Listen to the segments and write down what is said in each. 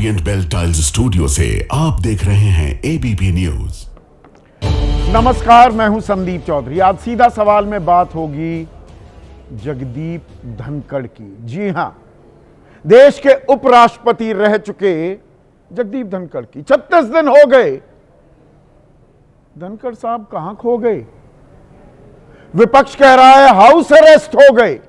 Orient bell tiles studio से आप देख रहे हैं एबीपी न्यूज। नमस्कार, मैं हूं संदीप चौधरी। आज सीधा सवाल में बात होगी जगदीप धनखड़ की। जी हां, देश के उपराष्ट्रपति रह चुके जगदीप धनखड़ की 36 दिन हो गए। धनखड़ साहब कहां खो गए? विपक्ष कह रहा है हाउस अरेस्ट हो गए।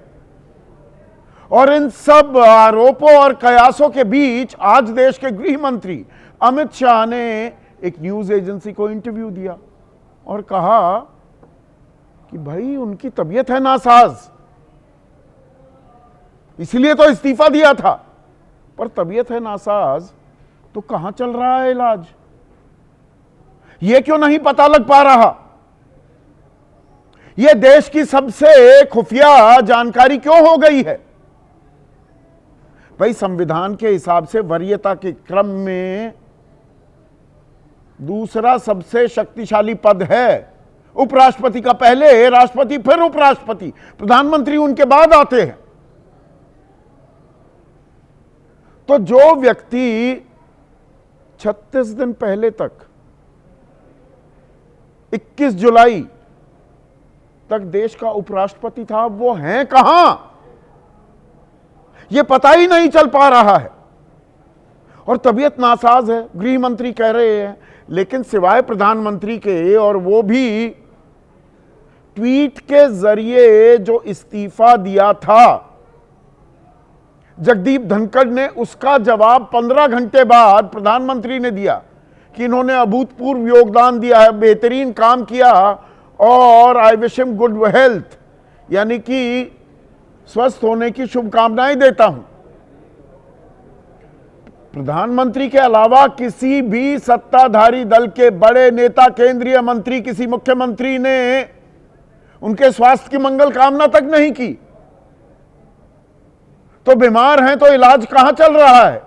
और इन सब आरोपों और कयासों के बीच आज देश के गृह मंत्री अमित शाह ने एक न्यूज एजेंसी को इंटरव्यू दिया और कहा कि भाई उनकी तबीयत है नासाज, इसलिए तो इस्तीफा दिया था। पर तबीयत है नासाज तो कहां चल रहा है इलाज, यह क्यों नहीं पता लग पा रहा? यह देश की सबसे खुफिया जानकारी क्यों हो गई है? भाई, संविधान के हिसाब से वरीयता के क्रम में दूसरा सबसे शक्तिशाली पद है उपराष्ट्रपति का। पहले राष्ट्रपति, फिर उपराष्ट्रपति, प्रधानमंत्री उनके बाद आते हैं। तो जो व्यक्ति 36 दिन पहले तक 21 जुलाई तक देश का उपराष्ट्रपति था, वो है कहां? यह पता ही नहीं चल पा रहा है। और तबीयत नासाज है, गृह मंत्री कह रहे हैं, लेकिन सिवाय प्रधानमंत्री के, और वो भी ट्वीट के जरिए जो इस्तीफा दिया था जगदीप धनखड़ ने, उसका जवाब 15 घंटे बाद प्रधानमंत्री ने दिया कि इन्होंने अभूतपूर्व योगदान दिया है, बेहतरीन काम किया और I wish him good health, यानी कि स्वस्थ होने की शुभकामनाएं देता हूं। प्रधानमंत्री के अलावा किसी भी सत्ताधारी दल के बड़े नेता, केंद्रीय मंत्री, किसी मुख्यमंत्री ने उनके स्वास्थ्य की मंगल कामना तक नहीं की। तो बीमार हैं तो इलाज कहां चल रहा है,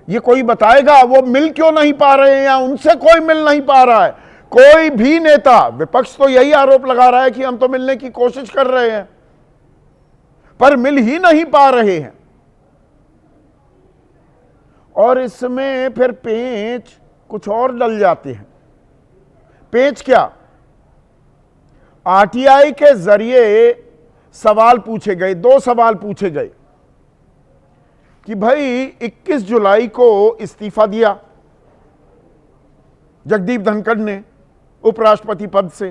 ये कोई बताएगा? वो मिल क्यों नहीं पा रहे हैं या उनसे कोई मिल नहीं पा रहा है? कोई भी नेता, विपक्ष तो यही आरोप लगा रहा है कि हम तो मिलने की कोशिश कर रहे हैं, पर मिल ही नहीं पा रहे हैं। और इसमें फिर पेंच कुछ और डल जाते हैं। पेंच क्या? आरटीआई के जरिए सवाल पूछे गए, 2 सवाल पूछे गए कि भाई 21 जुलाई को इस्तीफा दिया जगदीप धनखड़ ने उपराष्ट्रपति पद से,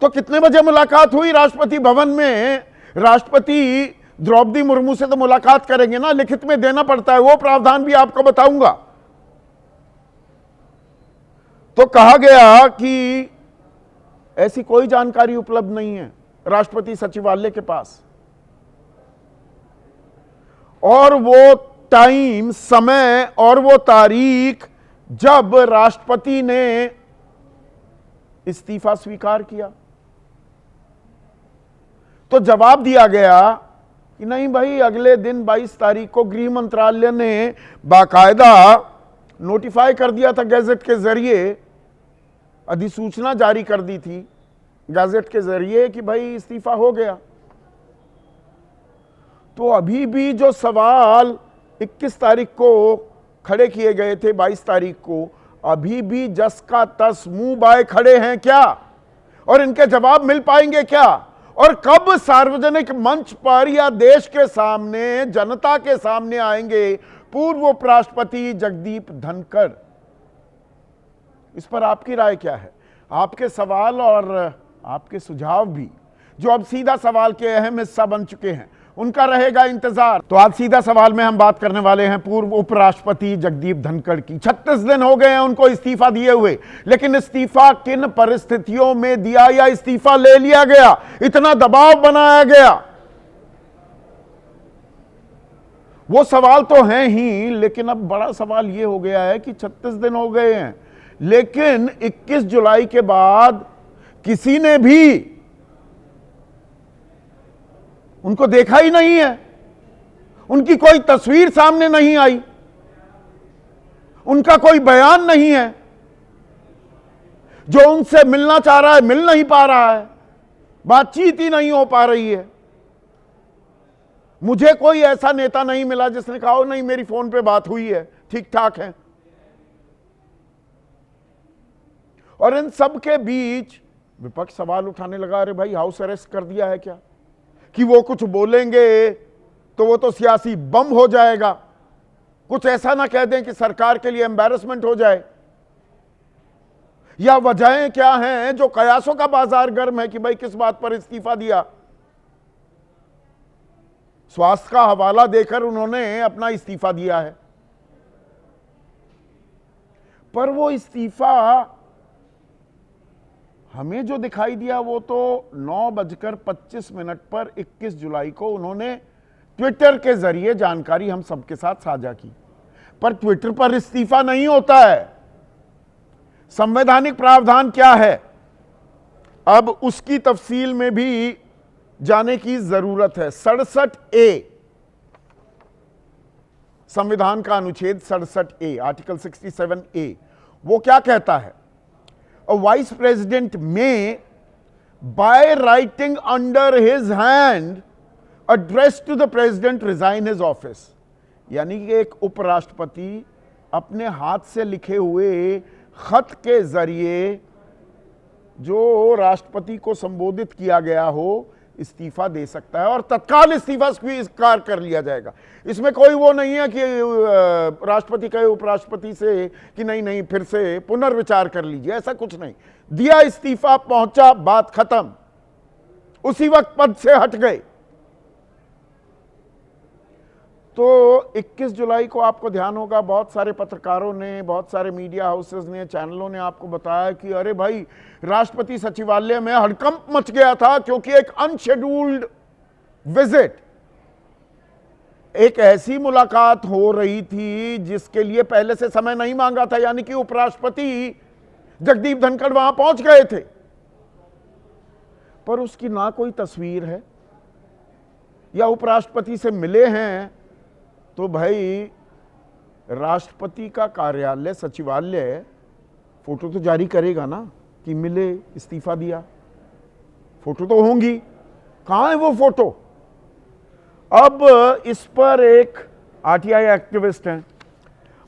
तो कितने बजे मुलाकात हुई राष्ट्रपति भवन में? राष्ट्रपति द्रौपदी मुर्मू से तो मुलाकात करेंगे ना, लिखित में देना पड़ता है, वो प्रावधान भी आपको बताऊंगा। तो कहा गया कि ऐसी कोई जानकारी उपलब्ध नहीं है राष्ट्रपति सचिवालय के पास, और वो टाइम, समय और वो तारीख जब राष्ट्रपति ने इस्तीफा स्वीकार किया। तो जवाब दिया गया कि नहीं भाई, अगले दिन 22 तारीख को गृह मंत्रालय ने बाकायदा नोटिफाई कर दिया था, गैजेट के जरिए अधिसूचना जारी कर दी थी गैजेट के जरिए कि भाई इस्तीफा हो गया। तो अभी भी जो सवाल 21 तारीख को खड़े किए गए थे, 22 तारीख को, अभी भी जस का तस मुंह बाए खड़े हैं क्या? और इनके जवाब मिल पाएंगे क्या? और कब सार्वजनिक मंच पर या देश के सामने, जनता के सामने आएंगे पूर्व उपराष्ट्रपति जगदीप धनखड़? इस पर आपकी राय क्या है? आपके सवाल और आपके सुझाव भी, जो अब सीधा सवाल के अहम हिस्सा बन चुके हैं, उनका रहेगा इंतजार। तो आज सीधा सवाल में हम बात करने वाले हैं पूर्व उपराष्ट्रपति जगदीप धनखड़ की। 36 दिन हो गए हैं उनको इस्तीफा दिए हुए, लेकिन इस्तीफा किन परिस्थितियों में दिया या इस्तीफा ले लिया गया, इतना दबाव बनाया गया, वो सवाल तो हैं ही। लेकिन अब बड़ा सवाल यह हो गया है कि 36 दिन हो गए हैं, लेकिन 21 जुलाई के बाद किसी ने भी उनको देखा ही नहीं है, उनकी कोई तस्वीर सामने नहीं आई, उनका कोई बयान नहीं है, जो उनसे मिलना चाह रहा है मिल नहीं पा रहा है, बातचीत ही नहीं हो पा रही है। मुझे कोई ऐसा नेता नहीं मिला जिसने कहा नहीं मेरी फोन पे बात हुई है, ठीक ठाक है। और इन सब के बीच विपक्ष सवाल उठाने लगा, अरे भाई हाउस अरेस्ट कर दिया है क्या, कि वो कुछ बोलेंगे तो वो तो सियासी बम हो जाएगा, कुछ ऐसा ना कह दें कि सरकार के लिए एम्बैरेसमेंट हो जाए, या वजहें क्या हैं जो कयासों का बाजार गर्म है कि भाई किस बात पर इस्तीफा दिया। स्वास्थ्य का हवाला देकर उन्होंने अपना इस्तीफा दिया है, पर वो इस्तीफा हमें जो दिखाई दिया वो तो 9:25 पर 21 जुलाई को उन्होंने ट्विटर के जरिए जानकारी हम सबके साथ साझा की। पर ट्विटर पर इस्तीफा नहीं होता है। संवैधानिक प्रावधान क्या है, अब उसकी तफसील में भी जाने की जरूरत है। 67A संविधान का अनुच्छेद 67A, आर्टिकल 67A, वो क्या कहता है? A vice president may, by writing under his hand, address to the president, resign his office। यानी कि एक उपराष्ट्रपति अपने हाथ से लिखे हुए खत के जरिए जो राष्ट्रपति को संबोधित किया गया हो इस्तीफा दे सकता है, और तत्काल इस्तीफा स्वीकार कर लिया जाएगा। इसमें कोई वो नहीं है कि राष्ट्रपति कहे उपराष्ट्रपति से कि नहीं नहीं फिर से पुनर्विचार कर लीजिए, ऐसा कुछ नहीं। दिया इस्तीफा, पहुंचा, बात खत्म, उसी वक्त पद से हट गए। तो 21 जुलाई को आपको ध्यान होगा बहुत सारे पत्रकारों ने, बहुत सारे मीडिया हाउसेस ने, चैनलों ने आपको बताया कि अरे भाई राष्ट्रपति सचिवालय में हड़कंप मच गया था, क्योंकि एक अनशेड्यूल्ड विजिट, एक ऐसी मुलाकात हो रही थी जिसके लिए पहले से समय नहीं मांगा था। यानी कि उपराष्ट्रपति जगदीप धनखड़ वहां पहुंच गए थे, पर उसकी ना कोई तस्वीर है, या उपराष्ट्रपति से मिले हैं तो भाई राष्ट्रपति का कार्यालय, सचिवालय फोटो तो जारी करेगा ना कि मिले, इस्तीफा दिया, फोटो तो होंगी। कहां है वो फोटो? अब इस पर एक आरटीआई एक्टिविस्ट हैं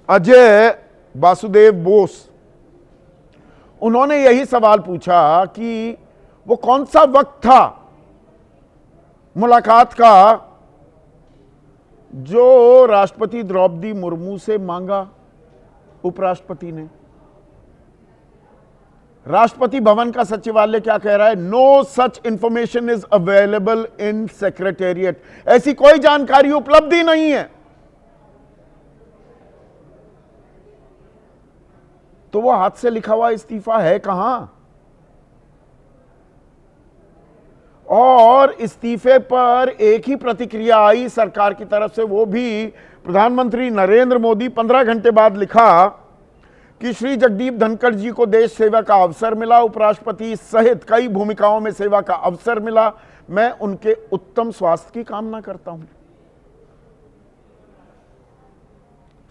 अजय वासुदेव बोस, उन्होंने यही सवाल पूछा कि वो कौन सा वक्त था मुलाकात का जो राष्ट्रपति द्रौपदी मुर्मू से मांगा उपराष्ट्रपति ने। राष्ट्रपति भवन का सचिवालय क्या कह रहा है? No such information is available in secretariat. ऐसी कोई जानकारी उपलब्ध ही नहीं है। तो वो हाथ से लिखा हुआ इस्तीफा है कहां? और इस्तीफे पर एक ही प्रतिक्रिया आई सरकार की तरफ से, वो भी प्रधानमंत्री नरेंद्र मोदी 15 घंटे बाद लिखा कि श्री जगदीप धनखड़ जी को देश सेवा का अवसर मिला, उपराष्ट्रपति सहित कई भूमिकाओं में सेवा का अवसर मिला, मैं उनके उत्तम स्वास्थ्य की कामना करता हूं।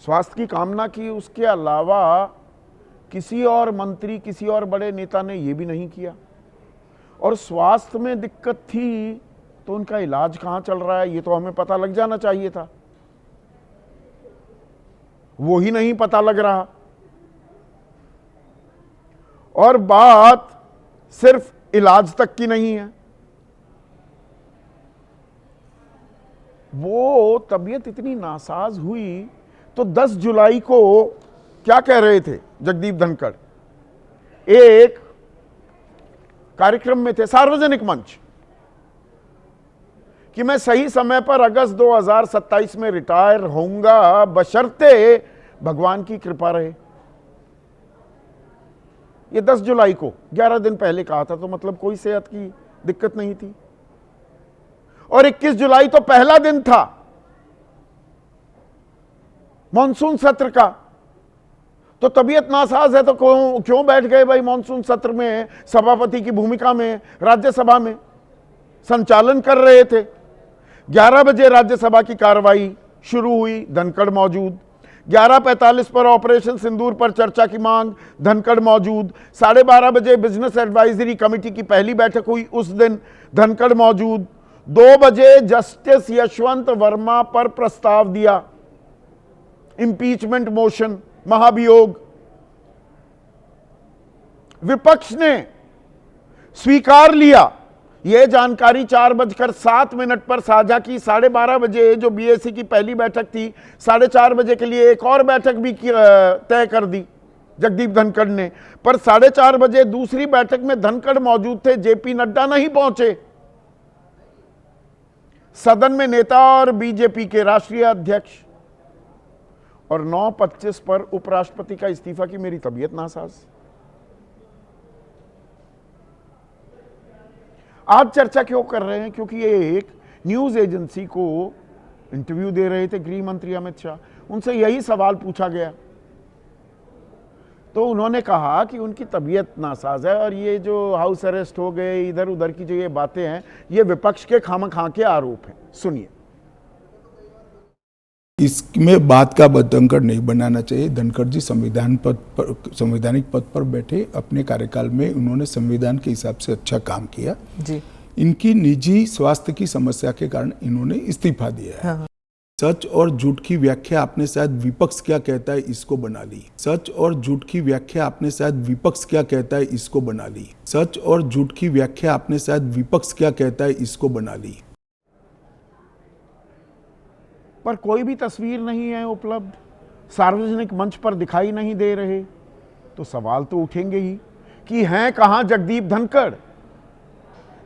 स्वास्थ्य की कामना की, उसके अलावा किसी और मंत्री, किसी और बड़े नेता ने यह भी नहीं किया। और स्वास्थ्य में दिक्कत थी तो उनका इलाज कहां चल रहा है ये तो हमें पता लग जाना चाहिए था, वो ही नहीं पता लग रहा। और बात सिर्फ इलाज तक की नहीं है, वो तबीयत इतनी नासाज हुई तो 10 जुलाई को क्या कह रहे थे जगदीप धनखड़? एक कार्यक्रम में थे, सार्वजनिक मंच, कि मैं सही समय पर अगस्त 2027 में रिटायर होऊंगा, बशर्ते भगवान की कृपा रहे। ये 10 जुलाई को 11 दिन पहले कहा था, तो मतलब कोई सेहत की दिक्कत नहीं थी। और 21 जुलाई तो पहला दिन था मॉनसून सत्र का, तो तबीयत नासाज है तो क्यों बैठ गए भाई मॉनसून सत्र में, सभापति की भूमिका में, राज्यसभा में संचालन कर रहे थे। 11 बजे राज्यसभा की कार्रवाई शुरू हुई, धनखड़ मौजूद। 11:45 पर ऑपरेशन सिंदूर पर चर्चा की मांग, धनखड़ मौजूद। 12:30 बजे बिजनेस एडवाइजरी कमेटी की पहली बैठक हुई, उस दिन धनखड़ मौजूद। 2 बजे जस्टिस यशवंत वर्मा पर प्रस्ताव दिया, इंपीचमेंट मोशन, महाभियोग। विपक्ष ने स्वीकार लिया। यह जानकारी 4:07 पर साझा की। 12:30 बजे जो बीएसी की पहली बैठक थी, 4:30 बजे के लिए एक और बैठक भी तय कर दी जगदीप धनखड़ ने। पर 4:30 बजे दूसरी बैठक में धनखड़ मौजूद थे, जेपी नड्डा नहीं पहुंचे। सदन में नेता और बीजेपी के राष्ट्रीय अध्यक्ष। और 9:25 पर उपराष्ट्रपति का इस्तीफा की मेरी तबीयत नासाज। आज चर्चा क्यों कर रहे हैं? क्योंकि ये एक न्यूज एजेंसी को इंटरव्यू दे रहे थे गृह मंत्री अमित शाह, उनसे यही सवाल पूछा गया तो उन्होंने कहा कि उनकी तबीयत नासाज है और ये जो हाउस अरेस्ट हो गए, इधर उधर की जो ये बातें हैं, ये विपक्ष के खामखा के आरोप हैं। सुनिए। इसमें बात का बतंगड़ नहीं बनाना चाहिए। धनखड़ जी संवैधानिक पद पर बैठे, अपने कार्यकाल में उन्होंने संविधान के हिसाब से अच्छा काम किया जी। इनकी निजी स्वास्थ्य की समस्या के कारण इन्होंने इस्तीफा दिया है। हाँ। सच और झूठ की व्याख्या आपने शायद विपक्ष क्या कहता है इसको बना ली। सच और झूठ की व्याख्या आपने शायद विपक्ष क्या कहता है इसको बना ली। सच और झूठ की व्याख्या आपने शायद विपक्ष क्या कहता है इसको बना ली। पर कोई भी तस्वीर नहीं है उपलब्ध, सार्वजनिक मंच पर दिखाई नहीं दे रहे, तो सवाल तो उठेंगे ही कि हैं कहां जगदीप धनखड़।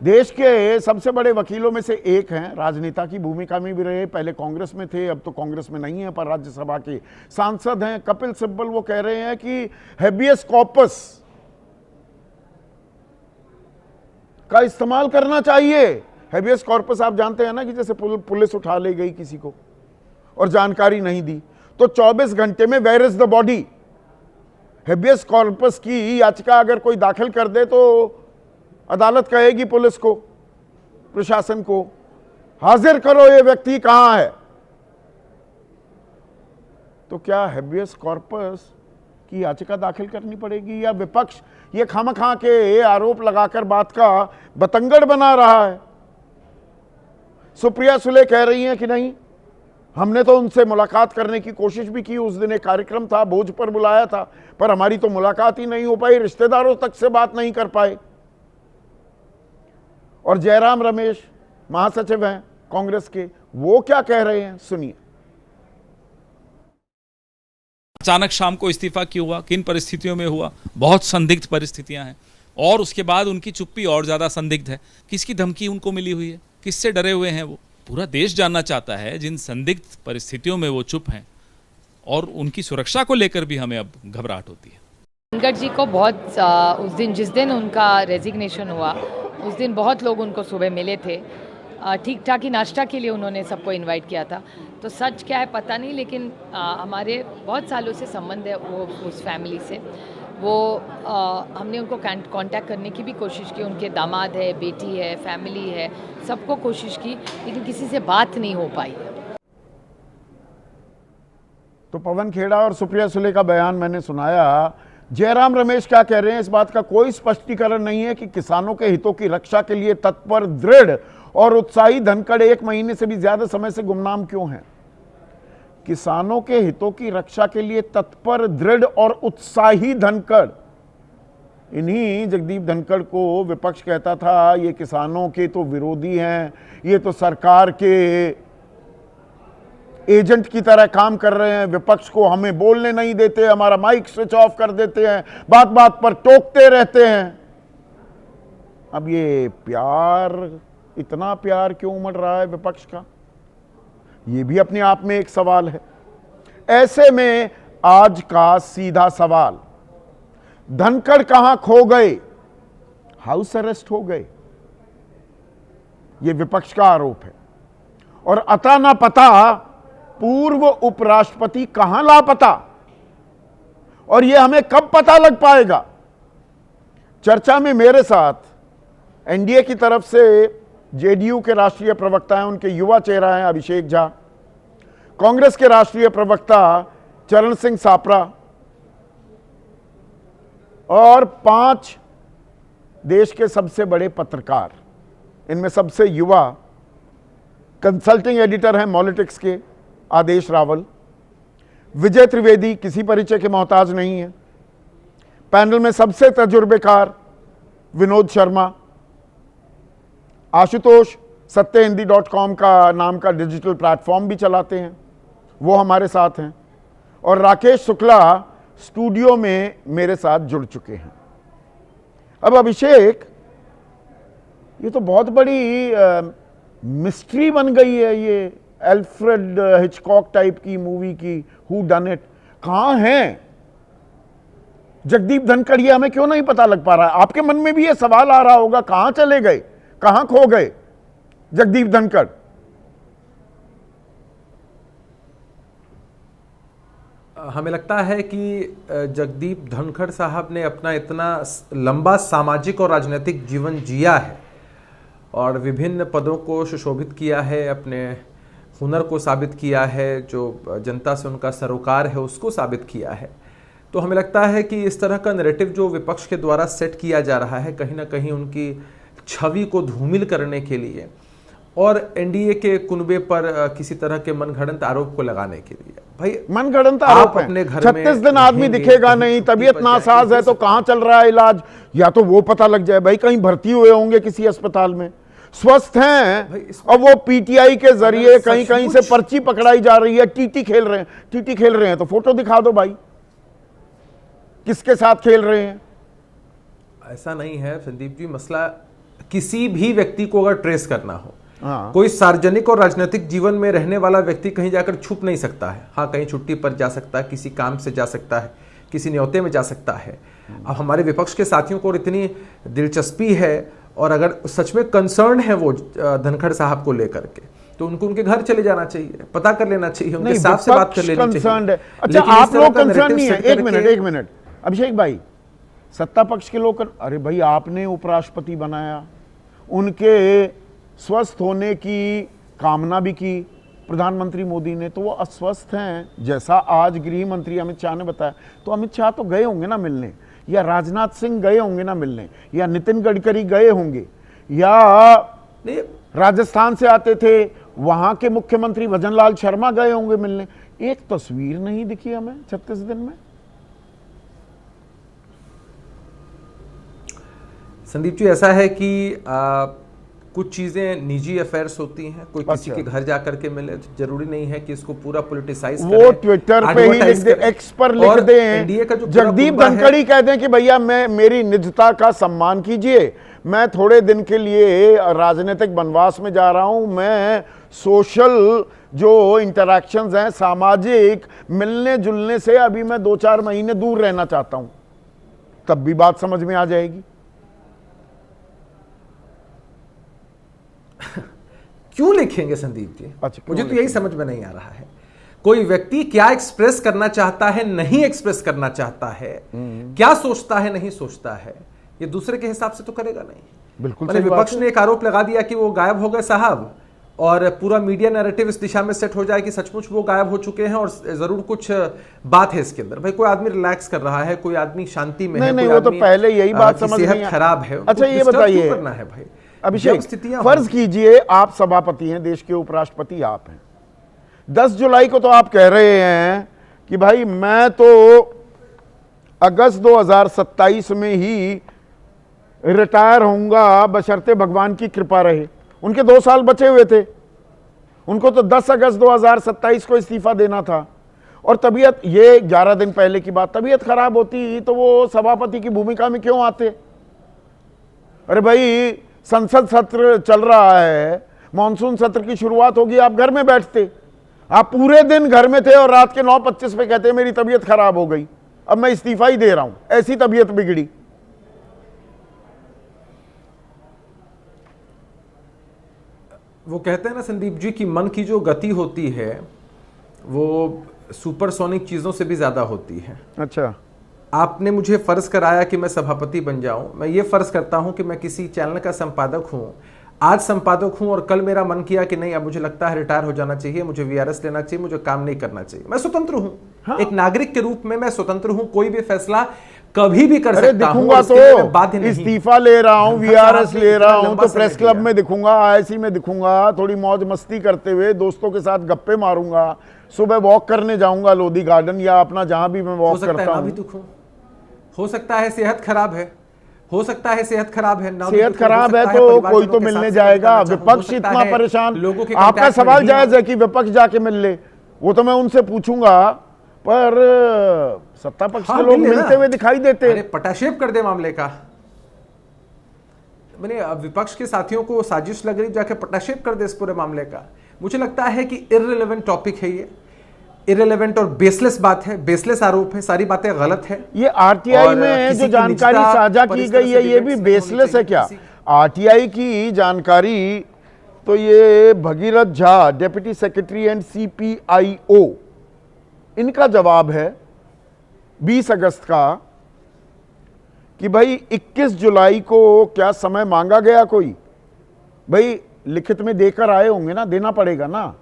देश के सबसे बड़े वकीलों में से एक हैं, राजनेता की भूमिका में भी रहे, पहले कांग्रेस में थे, अब तो कांग्रेस में नहीं है, पर राज्यसभा के सांसद हैं, कपिल सिब्बल। वो कह रहे हैं कि हेबियस कॉर्पस का इस्तेमाल करना चाहिए। हेबियस कॉर्पस आप जानते हैं ना, कि जैसे पुलिस उठा ले गई किसी को और जानकारी नहीं दी, तो 24 घंटे में where is the body. Habeas corpus की याचिका अगर कोई दाखिल कर दे तो अदालत कहेगी पुलिस को, प्रशासन को, हाजिर करो ये व्यक्ति कहां है। तो क्या हेबियस कॉर्पस की याचिका दाखिल करनी पड़ेगी, या विपक्ष ये खामखा के आरोप लगाकर बात का बतंगड़ बना रहा है? सुप्रिया सुले कह रही हैं कि नहीं, हमने तो उनसे मुलाकात करने की कोशिश भी की, उस दिन एक कार्यक्रम था, भोज पर बुलाया था, पर हमारी तो मुलाकात ही नहीं हो पाई, रिश्तेदारों तक से बात नहीं कर पाए। और जयराम रमेश महासचिव हैं कांग्रेस के, वो क्या कह रहे हैं, सुनिए। अचानक शाम को इस्तीफा क्यों हुआ, किन परिस्थितियों में हुआ? बहुत संदिग्ध परिस्थितियां हैं। और उसके बाद उनकी चुप्पी और ज्यादा संदिग्ध है। किसकी धमकी उनको मिली हुई है, किससे डरे हुए हैं वो? पूरा देश जानना चाहता है जिन संदिग्ध परिस्थितियों में वो चुप हैं, और उनकी सुरक्षा को लेकर भी हमें अब घबराहट होती है। धनखड़ जी को बहुत उस दिन, जिस दिन उनका रेजिग्नेशन हुआ, उस दिन बहुत लोग उनको सुबह मिले थे। ठीक ठाक ही नाश्ता के लिए उन्होंने सबको इनवाइट किया था। तो सच क्या है पता नहीं, लेकिन हमारे बहुत सालों से संबंध है वो उस फैमिली से। वो हमने उनको कांटेक्ट करने की भी कोशिश की, उनके दामाद है, बेटी है, फैमिली है, सबको कोशिश की, लेकिन किसी से बात नहीं हो पाई। तो पवन खेड़ा और सुप्रिया सुले का बयान मैंने सुनाया। जयराम रमेश क्या कह रहे हैं, इस बात का कोई स्पष्टीकरण नहीं है कि किसानों के हितों की रक्षा के लिए तत्पर, दृढ़ और उत्साही धनखड़ 1 महीने से भी ज्यादा समय से गुमनाम क्यों हैं। किसानों के हितों की रक्षा के लिए तत्पर, दृढ़ और उत्साही धनखड़, इन्हीं जगदीप धनखड़ को विपक्ष कहता था ये किसानों के तो विरोधी हैं, ये तो सरकार के एजेंट की तरह काम कर रहे हैं, विपक्ष को हमें बोलने नहीं देते, हमारा माइक स्विच ऑफ कर देते हैं, बात बात पर टोकते रहते हैं। अब ये प्यार, इतना प्यार क्यों उमड़ रहा है विपक्ष का, ये भी अपने आप में एक सवाल है। ऐसे में आज का सीधा सवाल, धनखड़ कहां खो गए? हाउस अरेस्ट हो गए, यह विपक्ष का आरोप है। और अता ना पता पूर्व उपराष्ट्रपति कहां लापता, और यह हमें कब पता लग पाएगा? चर्चा में मेरे साथ एनडीए की तरफ से जेडीयू के राष्ट्रीय प्रवक्ता हैं, उनके युवा चेहरा हैं अभिषेक झा, कांग्रेस के राष्ट्रीय प्रवक्ता चरण सिंह सापरा, और 5 देश के सबसे बड़े पत्रकार, इनमें सबसे युवा कंसल्टिंग एडिटर हैं मॉलिटिक्स के आदेश रावल। विजय त्रिवेदी किसी परिचय के मोहताज नहीं है। पैनल में सबसे तजुर्बेकार विनोद शर्मा। आशुतोष सत्यहिंदी.com का नाम का डिजिटल प्लेटफॉर्म भी चलाते हैं, वो हमारे साथ हैं। और राकेश शुक्ला स्टूडियो में मेरे साथ जुड़ चुके हैं। अब अभिषेक, ये तो बहुत बड़ी मिस्ट्री बन गई है ये एल्फ्रेड हिचकॉक टाइप की मूवी की हु डन इट। कहां है जगदीप धनखड़? ये हमें क्यों नहीं पता लग पा रहा है? आपके मन में भी ये सवाल आ रहा होगा, कहां चले गए, कहां खो गए जगदीप धनखड़? हमें लगता है कि जगदीप धनखड़ साहब ने अपना इतना लंबा सामाजिक और राजनीतिक जीवन जिया है और विभिन्न पदों को सुशोभित किया है, अपने हुनर को साबित किया है, जो जनता से उनका सरोकार है उसको साबित किया है। तो हमें लगता है कि इस तरह का नैरेटिव जो विपक्ष के द्वारा सेट किया जा रहा है, कहीं ना कहीं उनकी छवि को धूमिल करने के लिए और एनडीए के कुनबे पर किसी तरह के मनगढ़ंत आरोप को लगाने के लिए। भाई मनगढ़ंत आरोप है। अपने घर 36 दिन आदमी दिखेगा नहीं, तबीयत नासाज है तो कहां चल रहा है इलाज, या तो वो पता लग जाए। भाई कहीं भर्ती हुए होंगे किसी अस्पताल में, स्वस्थ हैं, और वो पीटीआई के जरिए कहीं कहीं से पर्ची पकड़ाई जा रही है, टीटी खेल रहे हैं। टीटी खेल रहे हैं तो फोटो दिखा दो भाई, किसके साथ खेल रहे हैं। ऐसा नहीं है संदीप जी, मसला किसी भी व्यक्ति को अगर ट्रेस करना हो, हाँ। कोई सार्वजनिक और राजनीतिक जीवन में रहने वाला व्यक्ति कहीं जाकर छुप नहीं सकता है। हाँ, कहीं छुट्टी पर जा सकता है, किसी काम से जा सकता है, किसी न्योते में जा सकता है। अब हमारे विपक्ष के साथियों को इतनी दिलचस्पी है और अगर सच में कंसर्न है वो धनखड़ साहब को लेकर के, तो उनको उनके घर चले जाना चाहिए, पता कर लेना चाहिए, उनके साथ से बात कर लेनी चाहिए। अच्छा, आप लोग कंसर्न नहीं है? एक मिनट अभिषेक भाई, सत्ता पक्ष के लोग अरे भाई आपने उपराष्ट्रपति बनाया, उनके स्वस्थ होने की कामना भी की प्रधानमंत्री मोदी ने, तो वो अस्वस्थ हैं जैसा आज गृह मंत्री अमित शाह ने बताया। तो अमित शाह तो गए होंगे ना मिलने, या राजनाथ सिंह गए होंगे ना मिलने, या नितिन गडकरी गए होंगे, या राजस्थान से आते थे वहां के मुख्यमंत्री भजनलाल शर्मा गए होंगे मिलने। एक तस्वीर नहीं दिखी हमें 36 दिन में। संदीप जी, ऐसा है कि कुछ चीजें निजी अफेयर्स होती हैं, कोई किसी के घर जाकर के मिले, जरूरी नहीं है कि इसको पूरा पॉलिटिसाइज करें। वो ट्विटर पे ही लिख दे, एक्स पर लिख दें, जगदीप धनखड़ ही कह दें कि भैया मैं मेरी निजता का सम्मान कीजिए, मैं थोड़े दिन के लिए राजनीतिक वनवास में जा रहा हूं, मैं सोशल जो इंटरैक्शंस हैं, सामाजिक मिलने जुलने से अभी मैं 2-4 महीने दूर रहना चाहता हूं, तब भी बात समझ में आ जाएगी। क्यों लिखेंगे संदीप जी? अच्छा, मुझे तो यही समझ में नहीं आ रहा है। कोई व्यक्ति क्या एक्सप्रेस करना चाहता है, नहीं एक्सप्रेस करना चाहता है, क्या सोचता है, नहीं सोचता है, ये दूसरे के हिसाब से तो करेगा नहीं। बिल्कुल। विपक्ष ने एक आरोप लगा दिया कि वो गायब हो गए साहब, और पूरा मीडिया नैरेटिव इस दिशा में सेट हो जाए कि सचमुच वो गायब हो चुके हैं और जरूर कुछ बात है इसके अंदर। भाई कोई आदमी रिलैक्स कर रहा है, कोई आदमी शांति में है, नहीं, वो तो पहले यही बात समझ में सेहत खराब है। अच्छा ये बताइए करना है भाई अभिषेक, फर्ज कीजिए आप सभापति हैं, देश के उपराष्ट्रपति आप हैं, 10 जुलाई को तो आप कह रहे हैं कि भाई मैं तो अगस्त 2027 में ही रिटायर होऊंगा बशर्ते भगवान की कृपा रहे। उनके 2 साल बचे हुए थे, उनको तो 10 अगस्त 2027 को इस्तीफा देना था, और तबीयत, ये 11 दिन पहले की बात, तबीयत खराब होती तो वो सभापति की भूमिका में क्यों आते? अरे भाई संसद सत्र चल रहा है, मॉनसून सत्र की शुरुआत होगी, आप घर में बैठते, आप पूरे दिन घर में थे और रात के 9:25 पे कहते मेरी तबीयत खराब हो गई, अब मैं इस्तीफा ही दे रहा हूं, ऐसी तबीयत बिगड़ी। वो कहते हैं ना संदीप जी कि मन की जो गति होती है वो सुपरसोनिक चीजों से भी ज्यादा होती है। अच्छा, आपने मुझे फर्ज कराया कि मैं सभापति बन जाऊं, मैं ये फर्ज करता हूं कि मैं किसी चैनल का संपादक हूं, आज संपादक हूं और कल मेरा मन किया कि नहीं अब मुझे लगता है रिटायर हो जाना चाहिए, मुझे वीआरएस लेना चाहिए, मुझे काम नहीं करना चाहिए। मैं स्वतंत्र हूं। हाँ। एक नागरिक के रूप में मैं स्वतंत्र हूं, कोई भी फैसला कभी भी कर अरे सकता हूं, दिखूंगा इसके लिए मैं तो बाध्य नहीं। इस्तीफा ले रहा हूं, धनखड़ वीआरएस साहब ने ले रहा इतना हूं लंबा तो समय प्रेस क्लब दिया। में दिखूंगा, आईआईसी में दिखूंगा, थोड़ी मौज मस्ती करते हुए दोस्तों के साथ गप्पे मारूंगा, सुबह वॉक करने जाऊंगा लोधी गार्डन या अपना जहां भी मैं हो वॉक सकता है करता ना भी हूं। दुख हो सकता है सेहत खराब है, हो सकता है सेहत खराब है, ना भी सेहत दुख हो खराब है सकता तो परिवारजनों कोई तो के मिलने साथ जाएगा। समय बिताना चाहूं, हो विपक्ष सकता इतना है परेशान, लोगों के आपका contact में सवाल नहीं जायज हो। है कि विपक्ष जाके मिल ले, वो तो मैं उनसे पूछूंगा, पर सत्ता पक्ष हाँ, के लोग मिल लेना। मिलते हुए दिखाई देते। अरे पटाक्षेप कर दे मामले का। मैंने विपक्ष के साथियों को साजिश लग रही, जाके पटाक्षेप कर दे इस पूरे मामले का। मुझे लगता है कि इररिलेवेंट टॉपिक है ये, इररिलेवेंट और बेसलेस बात है, बेसलेस आरोप है, सारी बातें गलत है। ये आरटीआई और में किसी जो की जानकारी निजता साझा पर की इस तरह गई से है ये भी डिबेट्स नहीं होनी बेसलेस है चाहिए क्या? किसी- आरटीआई की जानकारी तो ये Bhagirath Jha, deputy secretary and CPIO, इनका जवाब है 20 अगस्त का कि भाई 21 जुलाई को क्या समय मांगा गया कोई? भाई लिखित में देकर आए होंगे ना, देना पड़ेगा ना।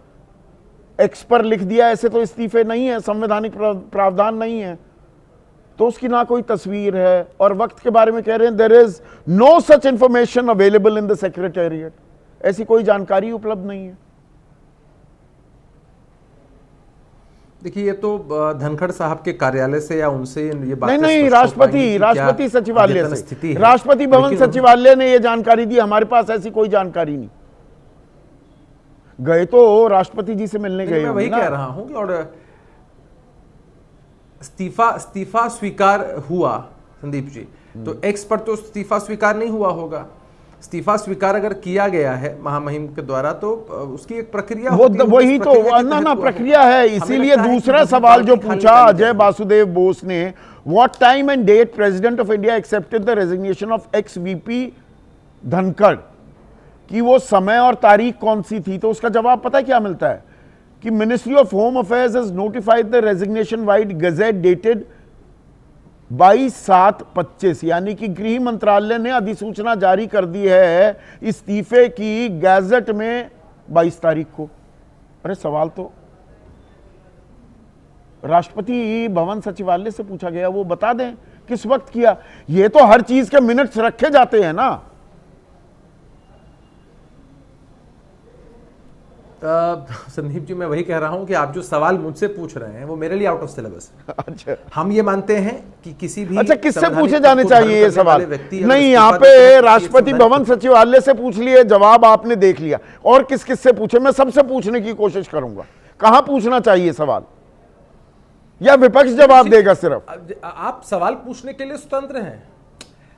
एक्स पर लिख दिया ऐसे तो इस्तीफे नहीं है, संवैधानिक प्रावधान नहीं है, तो उसकी ना कोई तस्वीर है। और वक्त के बारे में कह रहे हैं there is no such information available in the secretariat, ऐसी कोई जानकारी उपलब्ध नहीं है। देखिए ये तो धनखड़ साहब के कार्यालय से या उनसे ये बात नहीं, राष्ट्रपति सचिवालय से, राष्ट्रपति भवन सचिवालय ने यह जानकारी दी, हमारे पास ऐसी कोई जानकारी नहीं। गए तो राष्ट्रपति जी से मिलने गए मैं वही होंगे ना। कह रहा हूं कि और इस्तीफा स्वीकार हुआ संदीप जी, तो एक्स पर तो इस्तीफा स्वीकार नहीं हुआ होगा। इस्तीफा स्वीकार अगर किया गया है महामहिम के द्वारा तो उसकी एक प्रक्रिया वो होती है, वही उस तो प्रक्रिया के ना तहत ना हुआ प्रक्रिया होगा। है। हमें इसीलिए लगता है दूसरा कि सवाल जो बाकी खाली पूछा खाली अजय जाएगी। वासुदेव बोस ने, what time and date president of India accepted the resignation of ex VP Dhankhar, कि वो समय और तारीख कौन सी थी? तो उसका जवाब पता है क्या मिलता है कि ministry of home affairs has notified the resignation vide gazette dated 22/7/25, यानी कि गृह मंत्रालय ने अधिसूचना जारी कर दी है इस्तीफे की गैजेट में 22 तारीख को। अरे सवाल तो राष्ट्रपति भवन सचिवालय से पूछा गया, वो बता दें किस वक्त किया। ये तो हर चीज के मिनट्स रखे जाते हैं ना। संदीप जी मैं वही कह रहा हूं कि आप जो सवाल मुझसे पूछ रहे हैं वो मेरे लिए आउट ऑफ सिलेबस है। अच्छा हम ये मानते हैं कि किसी भी अच्छा, किससे संवैधानिक पूछे पद जाने को चाहिए धारण ये करने सवाल? वाले व्यक्ति अगर नहीं, इस्तीफा यहाँ देते हैं पे तो राष्ट्रपति संवैधानिक भवन सचिवालय से पूछ लिए, जवाब आपने देख लिया। और किस किस से पूछे? मैं सबसे पूछने की कोशिश करूंगा। कहां पूछना चाहिए सवाल, या विपक्ष जवाब देगा सिर्फ? आप सवाल पूछने के लिए स्वतंत्र हैं,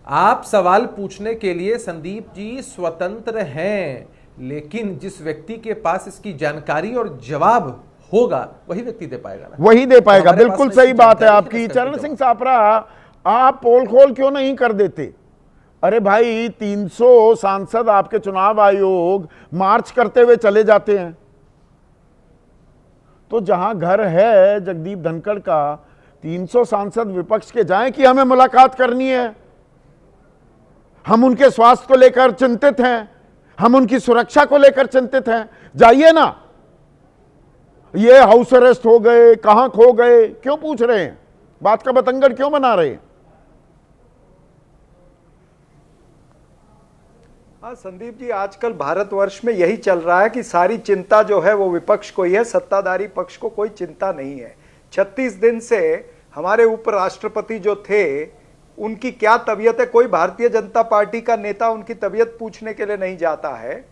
आप सवाल पूछने के लिए संदीप जी स्वतंत्र हैं, लेकिन जिस व्यक्ति के पास इसकी जानकारी और जवाब होगा वही व्यक्ति दे पाएगा ना। वही दे पाएगा। हमारे पास बिल्कुल में सही इसकी बात है जानकारी आपकी। है, इसका चरण कोई सिंह सापरा, आप पोल खोल क्यों नहीं कर देते? अरे भाई 300 सांसद आपके चुनाव आयोग मार्च करते हुए चले जाते हैं, तो जहां घर है जगदीप धनखड़ का, 300 सांसद विपक्ष के जाएं कि हमें मुलाकात करनी है, हम उनके स्वास्थ्य को लेकर चिंतित हैं, हम उनकी सुरक्षा को लेकर चिंतित हैं, जाइए ना। ये हाउस अरेस्ट हो गए, कहां खो गए, क्यों पूछ रहे हैं? बात का बतंगड़ क्यों बना रहे हैं? हाँ संदीप जी, आजकल भारतवर्ष में यही चल रहा है कि सारी चिंता जो है वो विपक्ष को ही है, सत्ताधारी पक्ष को कोई चिंता नहीं है। 36 दिन से हमारे उपराष्ट्रपति जो थे उनकी क्या तबीयत है, कोई भारतीय जनता पार्टी का नेता उनकी तबीयत पूछने के लिए नहीं जाता है।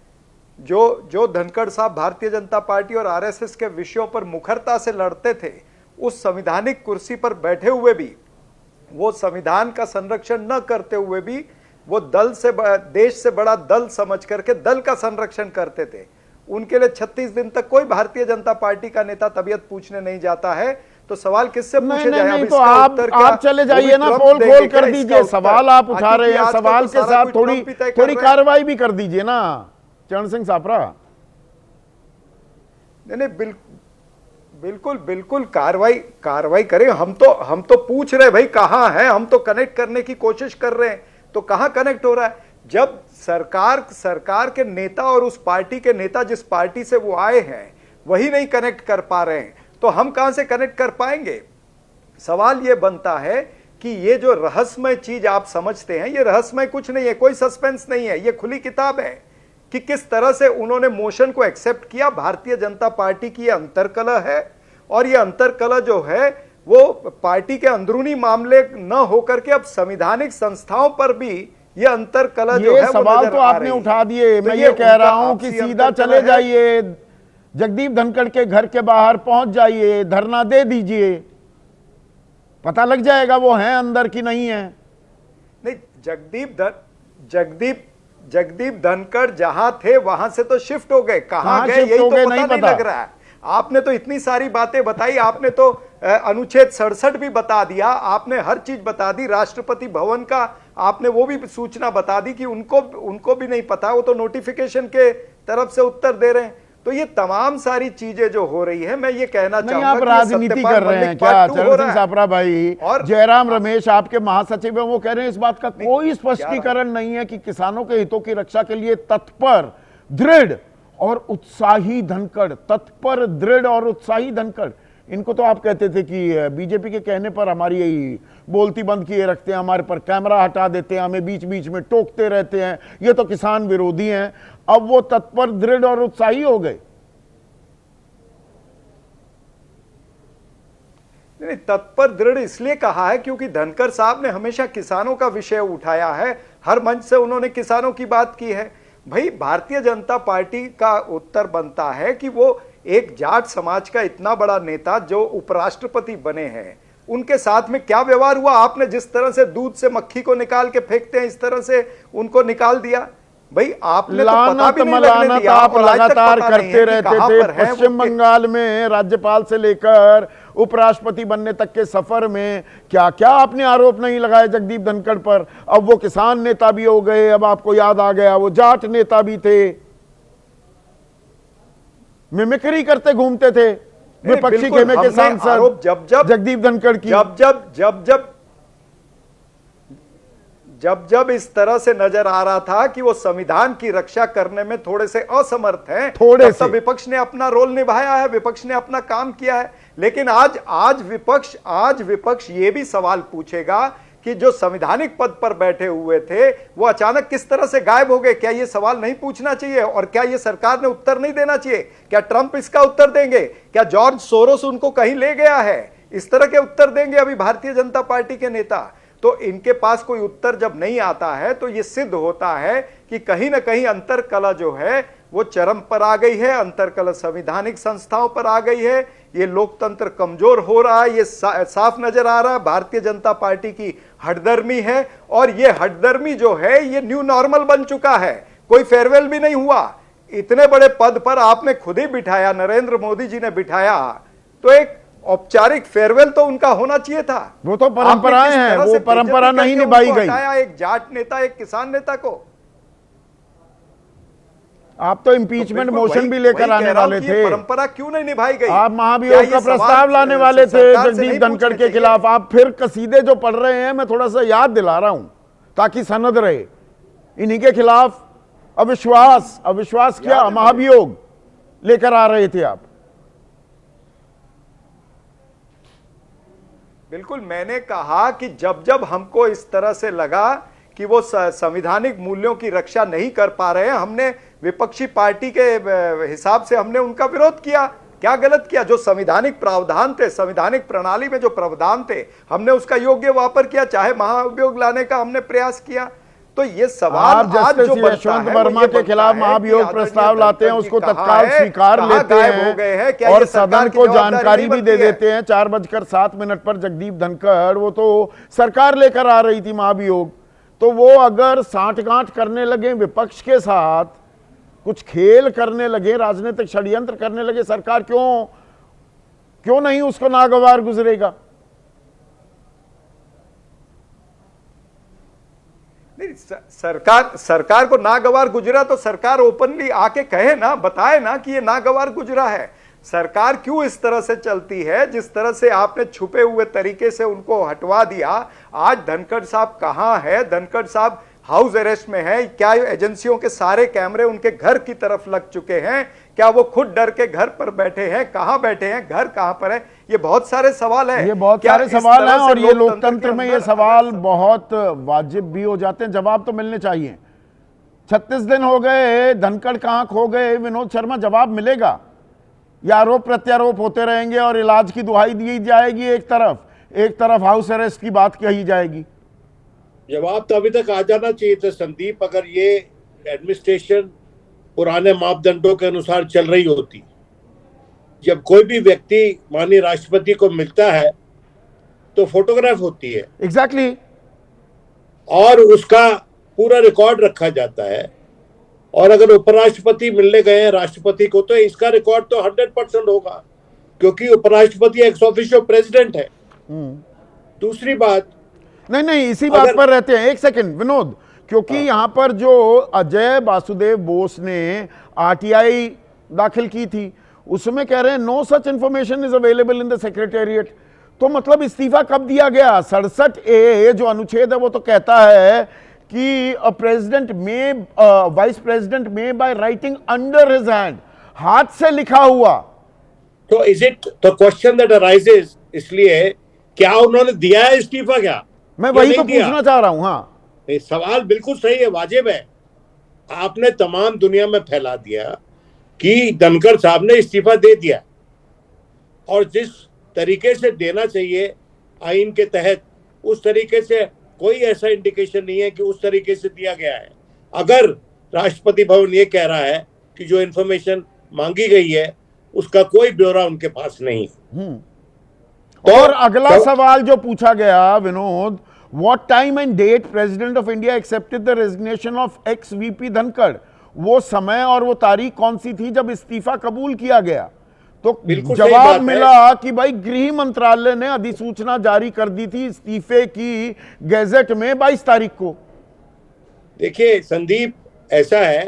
जो धनखड़ साहब भारतीय जनता पार्टी और आरएसएस के विषयों पर मुखरता से लड़ते थे, उस संविधानिक कुर्सी पर बैठे हुए भी, वो संविधान का संरक्षण न करते हुए भी वो दल से, देश से बड़ा दल समझ करके दल का संरक्षण करते थे। उनके लिए 36 दिन तक कोई भारतीय जनता पार्टी का नेता तबीयत पूछने नहीं जाता है। तो सवाल किससे पूछे जाए? नहीं, अब तो इसका उत्तर क्या? आप चले वो जाइए भी ना, ट्रंप पोल देंगे खोल क्या कर इसका दीजिए। उत्तर? सवाल आप उठा रहे हैं, आजकल सवाल तो के सारा साथ कुछ थोड़ी ट्रंप ही तय कर थोड़ी रहे हैं। कार्रवाई भी कर दीजिए ना चरण सिंह सापरा। नहीं, बिल्कुल कार्रवाई करें। हम तो पूछ रहे भाई कहां है, हम तो कनेक्ट करने की कोशिश कर रहे हैं, तो कहां कनेक्ट हो रहा है? जब सरकार के नेता और उस पार्टी के नेता जिस पार्टी से वो आए हैं वही नहीं कनेक्ट कर पा रहे हैं, तो हम कहां से कनेक्ट कर पाएंगे? सवाल ये बनता है कि ये जो रहस्यमय चीज आप समझते हैं, ये रहस्यमय कुछ नहीं है, कोई सस्पेंस नहीं है, ये खुली किताब है कि किस तरह से उन्होंने मोशन को एक्सेप्ट किया। भारतीय जनता पार्टी की ये अंतर्कलह है, और ये अंतर्कलह जो है वो पार्टी के अंदरूनी मामले न होकर के अब संवैधानिक संस्थाओं पर भी ये अंतर्कलह जो है वो सवाल नजर तो आ आपने रही है। उठा दिए। तो मैं ये ये कह रहा उनका हूं कि आपसी सीधा अंतर्कलह चले है। जाइए, जगदीप धनखड़ के घर के बाहर पहुंच जाइए, धरना दे दीजिए, पता लग जाएगा वो हैं अंदर की नहीं है। नहीं, जगदीप धनखड़ जहां थे वहां से तो शिफ्ट हो गए, कहां गए यही तो पता नहीं लग रहा है। आपने तो इतनी सारी बातें बताई, आपने तो अनुच्छेद 67 भी बता दिया, आपने हर चीज बता दी, राष्ट्रपति भवन का आपने वो भी सूचना बता दी कि उनको भी नहीं पता, वो तो नोटिफिकेशन के तरफ से उत्तर दे रहे हैं। तो ये तमाम सारी चीजें जो हो रही है, मैं ये कहना चाहूंगा आप राजनीति कर रहे हैं क्या चरण सिंह सापरा भाई? और जयराम रमेश आपके महासचिव हैं, वो कह रहे हैं इस बात का कोई स्पष्टीकरण नहीं है कि किसानों के हितों की रक्षा के लिए तत्पर, दृढ़ और उत्साही धनखड़, तत्पर, दृढ़ और उत्साही धनखड़। इनको तो आप कहते थे कि बीजेपी के कहने पर हमारी यही बोलती बंद किए रखते हैं, हमारे पर कैमरा हटा देते हैं, हमें बीच बीच में टोकते रहते हैं, ये तो किसान विरोधी हैं। अब वो तत्पर, दृढ़ और उत्साही हो गए। नहीं, तत्पर दृढ़ इसलिए कहा है क्योंकि धनखड़ साहब ने हमेशा किसानों का विषय उठाया है, हर मंच से उन्होंने किसानों की बात की है। भाई भारतीय जनता पार्टी का उत्तर बनता है कि वो एक जाट समाज का इतना बड़ा नेता जो उपराष्ट्रपति बने हैं, उनके साथ में क्या व्यवहार हुआ? आपने जिस तरह से दूध से मक्खी को निकाल के फेंकते हैं, इस तरह से उनको निकाल दिया। भाई आपने तो पता भी नहीं लगने दिया, आप लगातार करते रहते थे। पश्चिम बंगाल में राज्यपाल से लेकर उपराष्ट्रपति बनने तक के सफर में क्या क्या आपने आरोप नहीं लगाए जगदीप धनखड़ पर। अब वो किसान नेता भी हो गए, अब आपको याद आ गया वो जाट नेता भी थे, मिमिक्री करते घूमते थे विपक्षी खेमे के सांसद जगदीप धनखड़ की। जब इस तरह से नजर आ रहा था कि वो संविधान की रक्षा करने में थोड़े से असमर्थ हैं, तब विपक्ष ने अपना रोल निभाया है, विपक्ष ने अपना काम किया है। लेकिन आज विपक्ष ये भी सवाल पूछेगा कि जो संवैधानिक पद पर बैठे हुए थे वो अचानक किस तरह से गायब हो गए। क्या ये सवाल नहीं पूछना चाहिए? और क्या ये सरकार ने उत्तर नहीं देना चाहिए? क्या ट्रंप इसका उत्तर देंगे? क्या जॉर्ज सोरोस उनको कहीं ले गया है? इस तरह के उत्तर देंगे अभी भारतीय जनता पार्टी के नेता। तो इनके पास कोई उत्तर जब नहीं आता है तो ये सिद्ध होता है कि कहीं ना कहीं अंतर्कलह जो है वो चरम पर आ गई है, अंतर्कलह संवैधानिक संस्थाओं पर आ गई है, ये लोकतंत्र कमजोर हो रहा है। ये साफ नजर आ रहा है भारतीय जनता पार्टी की हठधर्मी है, और ये हठधर्मी जो है ये न्यू नॉर्मल बन चुका है। कोई फेयरवेल भी नहीं हुआ, इतने बड़े पद पर आपने खुद ही बिठाया, नरेंद्र मोदी जी ने बिठाया, तो एक औपचारिक फेयरवेल तो उनका होना चाहिए था। वो तो परंपराएं हैं, वो परंपरा नहीं निभाई गई। एक जाट नेता, एक किसान नेता को आप तो इम्पीचमेंट मोशन भी लेकर आने वाले थे, परंपरा क्यों नहीं निभाई गई? आप महाभियोग का प्रस्ताव लाने वाले थे जगदीप धनखड़ के खिलाफ। आप फिर कसीदे जो पढ़ रहे हैं, मैं थोड़ा सा याद दिला रहा हूं ताकि सनद रहे। इन्हीं के खिलाफ अविश्वास क्या महाभियोग लेकर आ रहे थे आप। बिल्कुल, मैंने कहा कि जब हमको इस तरह से लगा कि वो संवैधानिक मूल्यों की रक्षा नहीं कर पा रहे हैं, हमने विपक्षी पार्टी के हिसाब से हमने उनका विरोध किया। क्या गलत किया? जो संवैधानिक प्रावधान थे, संवैधानिक प्रणाली में जो प्रावधान थे, हमने उसका योग्य वापर किया, चाहे महाभियोग लाने का हमने प्रयास किया। तो ये सवाल आज जो यशवंत वर्मा के खिलाफ महाभियोग प्रस्ताव लाते हैं, उसको तत्काल स्वीकार लेते हैं और सदन को जानकारी भी दे देते हैं। 4:07 पर जगदीप धनखड़, वो तो सरकार लेकर आ रही थी महाभियोग, तो वो अगर सांठगांठ करने लगे विपक्ष के साथ, कुछ खेल करने लगे, राजनीतिक षड्यंत्र करने लगे, सरकार क्यों नहीं उसको नागवार गुजरेगा? सरकार को नागवार गुजरा तो सरकार ओपनली आके कहे ना, बताए ना कि ये नागवार गुजरा है। सरकार क्यों इस तरह से चलती है, जिस तरह से आपने छुपे हुए तरीके से उनको हटवा दिया। आज धनखड़ साहब कहां है? धनखड़ साहब हाउस अरेस्ट में है। क्या एजेंसियों के सारे कैमरे उनके घर की तरफ लग चुके हैं? क्या वो खुद डर के घर पर बैठे हैं, कहां बैठे हैं, घर कहां पर है? ये बहुत सारे सवाल हैं। ये बहुत क्या सारे इस सवाल तरह हैं से और ये के लोकतंत्र में ये अंदर सवाल अगर बहुत वाजिब भी हो जाते हैं, जवाब तो मिलने चाहिए। 36 दिन हो गए, धनखड़ कहां खो गए, विनोद शर्मा, जवाब मिलेगा या आरोप प्रत्यारोप होते रहेंगे और इलाज की दुहाई दी जाएगी एक तरफ हाउस अरेस्ट की बात कही जाएगी? जवाब तो अभी तक आ जाना चाहिए था संदीप, अगर ये एडमिनिस्ट्रेशन पुराने मापदंडों के अनुसार चल रही होती। जब कोई भी व्यक्ति माननीय राष्ट्रपति को मिलता है तो फोटोग्राफ होती है एग्जैक्टली और उसका पूरा रिकॉर्ड रखा जाता है। और अगर उपराष्ट्रपति मिलने गए हैं राष्ट्रपति को तो इसका रिकॉर्ड तो 100% होगा, क्योंकि उपराष्ट्रपति एक्स ऑफिशियो प्रेसिडेंट है। दूसरी बात, नहीं इसी बात पर रहते हैं, एक सेकंड विनोद, क्योंकि यहां पर जो अजय वासुदेव बोस ने आरटीआई दाखिल की थी उसमें कह रहे हैं no such information is available in the secretariat. तो मतलब इस्तीफा कब दिया गया? 67A जो अनुच्छेद है वो तो कहता है कि प्रेसिडेंट में वाइस प्रेसिडेंट में by writing under his hand, हाथ से लिखा हुआ। तो is it the question that arises, इसलिए क्या उन्होंने दिया है इस्तीफा? क्या मैं वही तो पूछना चाह रहा हूं। हाँ, सवाल बिल्कुल सही है, वाजिब है। आपने तमाम दुनिया में फैला दिया कि धनखड़ साहब ने इस्तीफा दे दिया, और जिस तरीके से देना चाहिए आइन के तहत उस तरीके से कोई ऐसा इंडिकेशन नहीं है कि उस तरीके से दिया गया है। अगर राष्ट्रपति भवन ये कह रहा है कि जो इंफॉर्मेशन मांगी गई है उसका कोई ब्यौरा उनके पास नहीं। तो और अगला सवाल जो पूछा गया Vinod, what time and date president of India accepted the resignation of ex VP Dhankhar, वो समय और वो तारीख कौन सी थी जब इस्तीफा कबूल किया गया? तो जवाब मिला कि भाई गृह मंत्रालय ने अधिसूचना जारी कर दी थी इस्तीफे की गैजेट में 22 तारीख को। देखिए संदीप, ऐसा है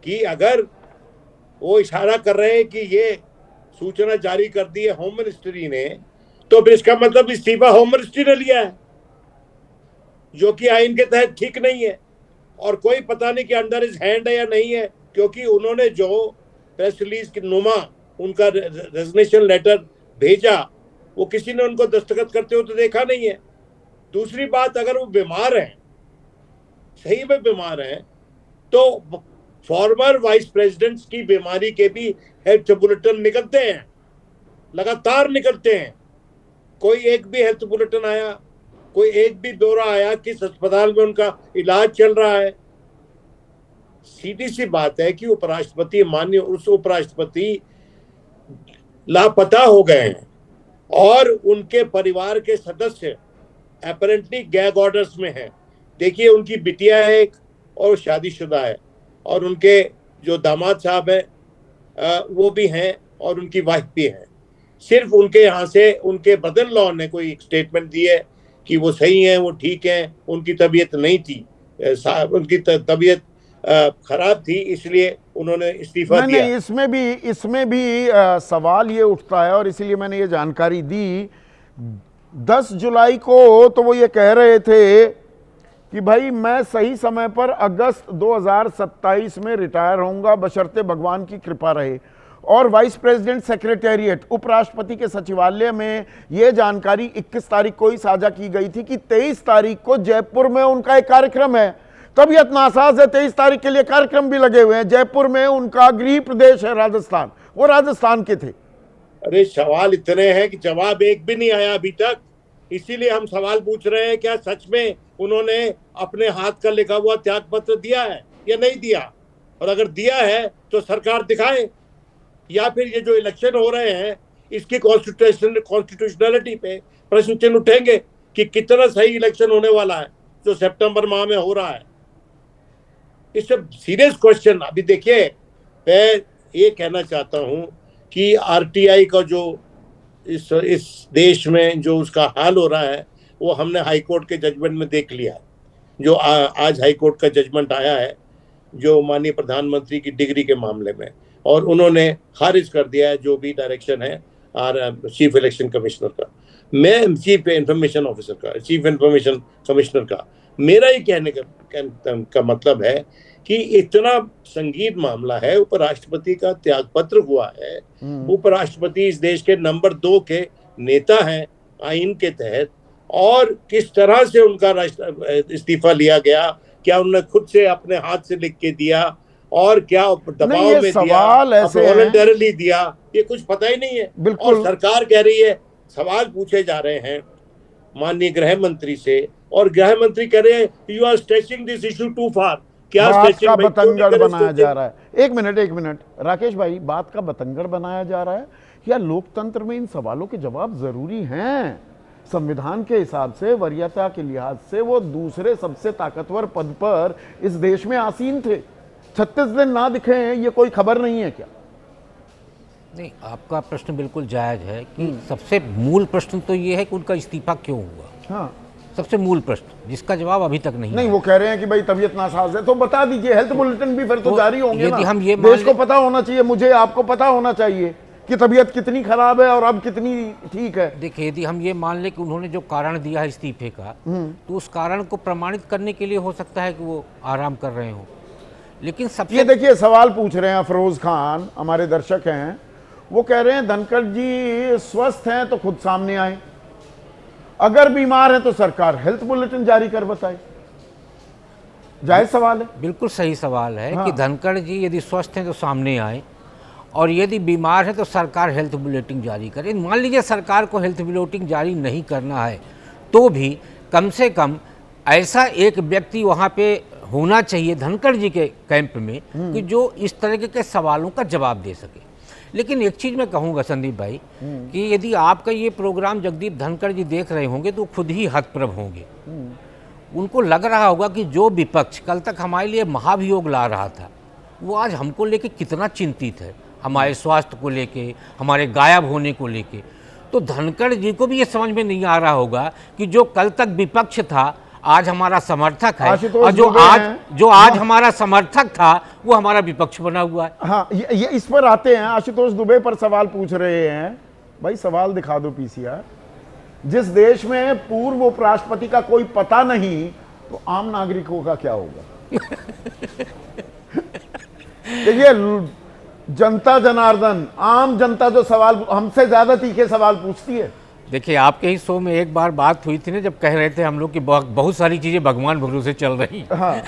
कि अगर वो इशारा कर रहे हैं कि ये सूचना जारी कर दी है होम मिनिस्ट्री ने, तो फिर इसका मतलब इस्तीफा होम मिनिस्ट्री ने लिया है, जो कि आइन के तहत ठीक नहीं है। और कोई पता नहीं कि अंडर इज हैंड है या नहीं है, क्योंकि उन्होंने जो प्रेस रिलीज की नुमा उनका रेजिग्नेशन लेटर भेजा वो किसी ने उनको दस्तखत करते हुए तो देखा नहीं है। दूसरी बात, अगर वो बीमार हैं, सही में बीमार हैं, तो फॉर्मर वाइस प्रेसिडेंट्स की बीमारी के भी हेल्थ बुलेटिन निकलते हैं, लगातार निकलते हैं। कोई एक भी हेल्थ बुलेटिन आया, कोई एक भी ब्यौरा आया किस अस्पताल में उनका इलाज चल रहा है? सीधी सी बात है कि उपराष्ट्रपति, माननीय उस उपराष्ट्रपति लापता हो गए हैं और उनके परिवार के सदस्य अपरेंटली गैग ऑर्डर्स में हैं। देखिए, उनकी बिटिया है एक और शादीशुदा है, और उनके जो दामाद साहब हैं वो भी हैं और उनकी वाइफ भी है। सिर्फ उनके यहाँ से उनके ब्रदर लॉ ने कोई स्टेटमेंट दी है कि वो सही हैं, वो ठीक हैं, उनकी तबीयत नहीं थी, उनकी तबीयत खराब थी, इसलिए उन्होंने इस्तीफा दिया। नहीं, इसमें भी सवाल ये उठता है और इसीलिए मैंने ये जानकारी दी। 10 जुलाई को तो वो ये कह रहे थे कि भाई मैं सही समय पर अगस्त 2027 में रिटायर होऊंगा बशर्ते भगवान की कृपा रहे। और वाइस प्रेसिडेंट सेक्रेटेरिएट, उपराष्ट्रपति के सचिवालय में ये जानकारी 21 तारीख को ही साझा की गई थी कि 23 तारीख को जयपुर में उनका एक कार्यक्रम है। तबीयत नासाज है, 23 तारीख के लिए कार्यक्रम भी लगे हुए हैं जयपुर में। उनका गृह प्रदेश है राजस्थान, वो राजस्थान के थे। अरे सवाल इतने हैं कि जवाब एक भी नहीं आया अभी तक, इसीलिए हम सवाल पूछ रहे हैं, क्या सच में उन्होंने अपने हाथ का लिखा हुआ त्याग पत्र दिया है या नहीं दिया? और अगर दिया है तो सरकार दिखाए, या फिर ये जो इलेक्शन हो रहे हैं इसकी कॉन्स्टिट्यूशनलिटी पे प्रश्न चिन्ह उठेंगे कि कितना सही इलेक्शन होने वाला है जो सितंबर माह में हो रहा है। इससे सीरियस क्वेश्चन। अभी देखिए, मैं ये कहना चाहता हूं कि आरटीआई का जो इस देश में जो उसका हाल हो रहा है वो हमने हाईकोर्ट के जजमेंट में देख लिया है। जो आज हाईकोर्ट का जजमेंट आया है जो माननीय प्रधानमंत्री की डिग्री के मामले में, और उन्होंने खारिज कर दिया है जो भी डायरेक्शन है और चीफ इलेक्शन कमिश्नर का, मैं चीफ इंफॉर्मेशन ऑफिसर का, चीफ इंफॉर्मेशन कमिश्नर का। मेरा ये कहने का मतलब है कि इतना संगीन मामला है, उपराष्ट्रपति का त्यागपत्र हुआ है, उपराष्ट्रपति इस देश के नंबर 2 के नेता हैं आइन के तहत, और किस तरह से उनका इस्तीफा लिया गया, क्या उन्होंने खुद से अपने हाथ से लिख के दिया और क्या दबाव में दिया, वॉलंटरली दिया, ये कुछ पता ही नहीं है। और सरकार कह रही है, सवाल पूछे जा रहे हैं माननीय गृह मंत्री से, और गृह मंत्री कह रहे हैं you are stretching this issue too far. क्या बात का बतंगड़ बनाया जा रहा है? एक मिनट राकेश भाई, बात का बतंगड़ बनाया जा रहा है या लोकतंत्र में इन सवालों के जवाब जरूरी हैं? संविधान के हिसाब से, वरीयता के लिहाज से वो दूसरे सबसे ताकतवर पद पर इस देश में आसीन थे। 36 दिन ना दिखे हैं, ये कोई खबर नहीं है क्या? नहीं, आपका प्रश्न बिल्कुल जायज है कि सबसे मूल प्रश्न तो ये है कि उनका इस्तीफा क्यों हुआ। हाँ, सबसे मूल प्रश्न जिसका जवाब अभी तक नहीं वो कह रहे हैं कि भाई तबीयत नासाज है, तो बता दीजिए, हेल्थ बुलेटिन भी फिर तो जारी होंगे ना। हम ये देश को पता होना चाहिए, मुझे आपको पता होना चाहिए कि तबीयत कितनी खराब है और अब कितनी ठीक है। देखिए, यदि हम ये मान लें कि उन्होंने जो कारण दिया है इस्तीफे का, तो उस कारण को प्रमाणित करने के लिए हो सकता है कि वो आराम कर रहे हो, लेकिन सबसे ये देखिए सवाल पूछ रहे हैं अफरोज खान, हमारे दर्शक हैं, वो कह रहे हैं धनखड़ जी स्वस्थ हैं तो खुद सामने आए, अगर बीमार है तो सरकार हेल्थ बुलेटिन जारी कर बताए। जायज सवाल है, बिल्कुल सही सवाल है। हाँ। कि धनखड़ जी यदि स्वस्थ हैं तो सामने आए, और यदि बीमार है तो सरकार हेल्थ बुलेटिन जारी करे। मान लीजिए सरकार को हेल्थ बुलेटिन जारी नहीं करना है, तो भी कम से कम ऐसा एक व्यक्ति वहाँ पे होना चाहिए धनखड़ जी के कैंप में कि जो इस तरह के सवालों का जवाब दे सके। लेकिन एक चीज़ मैं कहूँगा संदीप भाई, कि यदि आपका ये प्रोग्राम जगदीप धनखड़ जी देख रहे होंगे तो खुद ही हतप्रभ होंगे। उनको लग रहा होगा कि जो विपक्ष कल तक हमारे लिए महाभियोग ला रहा था, वो आज हमको लेके कितना चिंतित है, हमारे स्वास्थ्य को लेके, हमारे गायब होने को लेके। तो धनखड़ जी को भी ये समझ में नहीं आ रहा होगा कि जो कल तक विपक्ष था आज हमारा समर्थक है, और जो आज हमारा समर्थक था वो हमारा विपक्ष बना हुआ है। हाँ, ये इस पर आते हैं। आशुतोष दुबे पर सवाल पूछ रहे हैं, भाई सवाल दिखा दो पीसीआर। जिस देश में पूर्व उपराष्ट्रपति का कोई पता नहीं, तो आम नागरिकों का क्या होगा? देखिए, जनता जनार्दन, आम जनता जो सवाल हमसे ज्यादा तीखे सवाल पूछती है। देखिए, आपके ही शो में एक बार बात हुई थी ना, जब कह रहे थे हम लोग कि बहुत सारी चीज़ें भगवान भरोसे चल रही हैं। हाँ।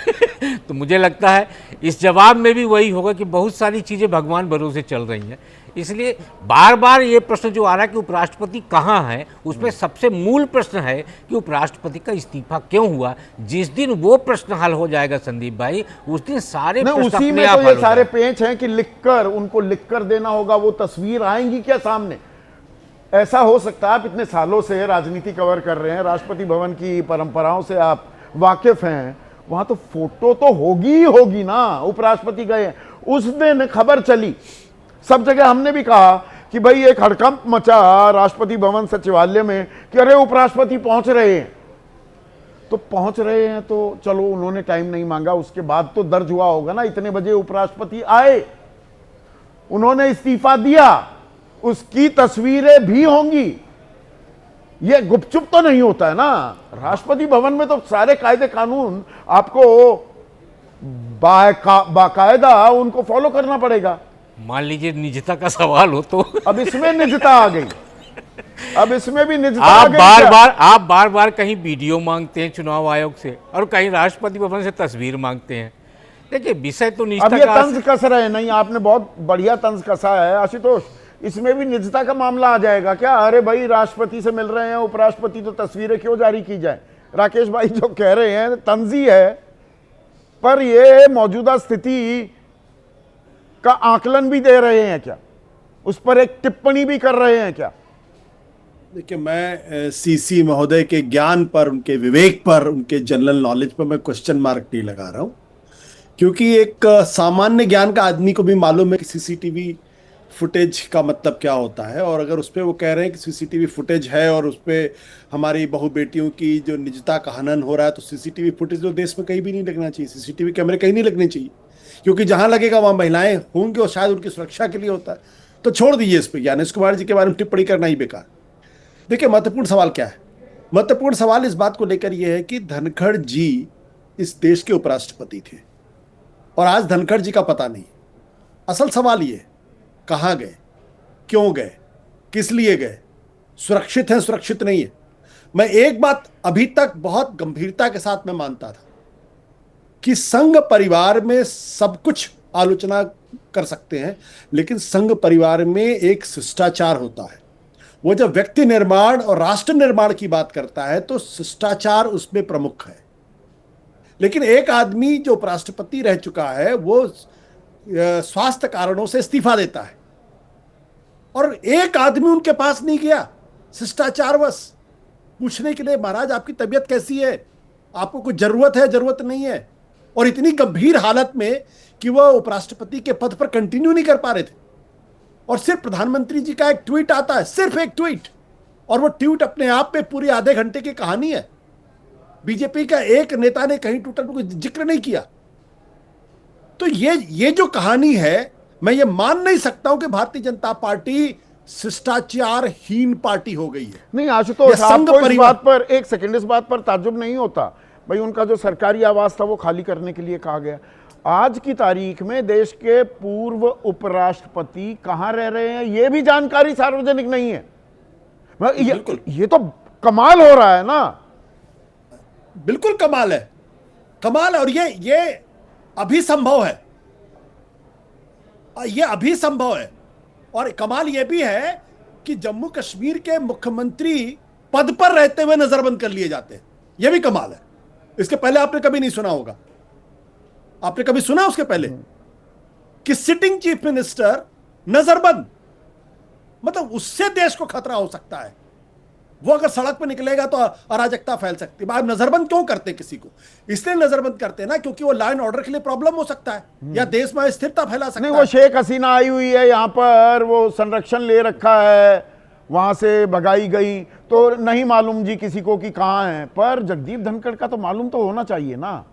तो मुझे लगता है इस जवाब में भी वही होगा कि बहुत सारी चीज़ें भगवान भरोसे चल रही हैं। इसलिए बार बार ये प्रश्न जो आ रहा है कि उपराष्ट्रपति कहाँ है, उसमें सबसे मूल प्रश्न है कि उपराष्ट्रपति का इस्तीफा क्यों हुआ। जिस दिन वो प्रश्न हल हो जाएगा संदीप भाई, उस दिन सारे प्रश्न उसी में तो ये सारे पेंच हैं कि उनको लिखकर देना होगा। वो तस्वीर आएंगी क्या सामने? ऐसा हो सकता है, आप इतने सालों से राजनीति कवर कर रहे हैं, राष्ट्रपति भवन की परंपराओं से आप वाकिफ हैं, वहां तो फोटो तो होगी ना। उपराष्ट्रपति गए, उस दिन खबर चली सब जगह, हमने भी कहा कि भाई एक हड़कंप मचा राष्ट्रपति भवन सचिवालय में कि अरे उपराष्ट्रपति पहुंच रहे हैं। तो पहुंच रहे हैं तो चलो, उन्होंने टाइम नहीं मांगा, उसके बाद तो दर्ज हुआ होगा ना, इतने बजे उपराष्ट्रपति आए, उन्होंने इस्तीफा दिया, उसकी तस्वीरें भी होंगी। ये गुपचुप तो नहीं होता है ना। राष्ट्रपति भवन में तो सारे कायदे कानून आपको बाकायदा उनको फॉलो करना पड़ेगा। मान लीजिए निजता का सवाल हो तो अब इसमें निजता आ गई, अब इसमें भी निजता आप बार बार कहीं वीडियो मांगते हैं चुनाव आयोग से, और कहीं राष्ट्रपति भवन से तस्वीर मांगते हैं। देखिए, विषय तो निजता अब ये तंज कस रहे हैं। नहीं, आपने बहुत बढ़िया तंज कसा है आशुतोष। इसमें भी निजता का मामला आ जाएगा क्या? अरे भाई, राष्ट्रपति से मिल रहे हैं उपराष्ट्रपति, तो तस्वीरें क्यों जारी की जाए? राकेश भाई जो कह रहे हैं तंजी है, पर ये मौजूदा स्थिति का आकलन भी दे रहे हैं क्या? उस पर एक टिप्पणी भी कर रहे हैं क्या? देखिए, मैं सीसी महोदय के ज्ञान पर, उनके विवेक पर, उनके जनरल नॉलेज पर मैं क्वेश्चन मार्क नहीं लगा रहा हूं, क्योंकि एक सामान्य ज्ञान का आदमी को भी मालूम है कि सीसीटीवी फुटेज का मतलब क्या होता है। और अगर उस पर वो कह रहे हैं कि सीसीटीवी फुटेज है और उस पर हमारी बहू बेटियों की जो निजता का हनन हो रहा है, तो सीसीटीवी फुटेज तो देश में कहीं भी नहीं लगना चाहिए, सीसीटीवी कैमरे कहीं नहीं लगने चाहिए, क्योंकि जहां लगेगा वहां महिलाएं होंगी और शायद उनकी सुरक्षा के लिए होता है। तो छोड़ दीजिए इस पर, ज्ञानेश कुमार जी के बारे में टिप्पणी करना ही बेकार। देखिए, महत्वपूर्ण सवाल क्या है? महत्वपूर्ण सवाल इस बात को लेकर यह है कि धनखड़ जी इस देश के उपराष्ट्रपति थे, और आज धनखड़ जी का पता नहीं। असल सवाल ये, कहाँ गए, क्यों गए, किस लिए गए, सुरक्षित है सुरक्षित नहीं है। मैं एक बात अभी तक बहुत गंभीरता के साथ मैं मानता था कि संघ परिवार में सब कुछ आलोचना कर सकते हैं, लेकिन संघ परिवार में एक शिष्टाचार होता है। वो जब व्यक्ति निर्माण और राष्ट्र निर्माण की बात करता है तो शिष्टाचार उसमें प्रमुख है। लेकिन एक आदमी जो उपराष्ट्रपति रह चुका है वो स्वास्थ्य कारणों से इस्तीफा देता है और एक आदमी उनके पास नहीं गया शिष्टाचारवश पूछने के लिए, महाराज आपकी तबीयत कैसी है, आपको कुछ जरूरत है, जरूरत नहीं है। और इतनी गंभीर हालत में कि वह उपराष्ट्रपति के पद पर कंटिन्यू नहीं कर पा रहे थे और सिर्फ प्रधानमंत्री जी का एक ट्वीट आता है, सिर्फ एक ट्वीट, और वो ट्वीट अपने आप में पूरी आधे घंटे की कहानी है। बीजेपी का एक नेता ने कहीं ट्विटर पर कोई जिक्र नहीं किया। तो ये जो कहानी है, मैं ये मान नहीं सकता हूं कि भारतीय जनता पार्टी शिष्टाचारहीन पार्टी हो गई है। नहीं आशुतोष, आपको इस बात पर एक सेकंड, इस बात पर ताज्जुब नहीं होता भाई, उनका जो सरकारी आवास था वो खाली करने के लिए कहा गया। आज की तारीख में देश के पूर्व उपराष्ट्रपति कहां रह रहे हैं ये भी जानकारी सार्वजनिक नहीं है। ये तो कमाल हो रहा है ना। बिल्कुल कमाल है, कमाल है। और ये अभी संभव है, ये अभी संभव है। और कमाल ये भी है कि जम्मू कश्मीर के मुख्यमंत्री पद पर रहते हुए नजरबंद कर लिए जाते हैं, ये भी कमाल है। इसके पहले आपने कभी नहीं सुना होगा, आपने कभी सुना उसके पहले कि सिटिंग चीफ मिनिस्टर नजरबंद? मतलब उससे देश को खतरा हो सकता है। वो अगर सड़क पर निकलेगा तो अराजकता फैल सकती है। आप नजरबंद क्यों करते किसी को? इसलिए नजरबंद करते हैं ना क्योंकि वो लॉ एंड ऑर्डर के लिए प्रॉब्लम हो सकता है या देश में अस्थिरता फैला सकता है। नहीं, वो शेख हसीना आई हुई है यहाँ पर, वो संरक्षण ले रखा है, वहां से भगाई गई, तो नहीं मालूम जी किसी को कि कहाँ है। पर जगदीप धनखड़ का तो मालूम तो होना चाहिए ना।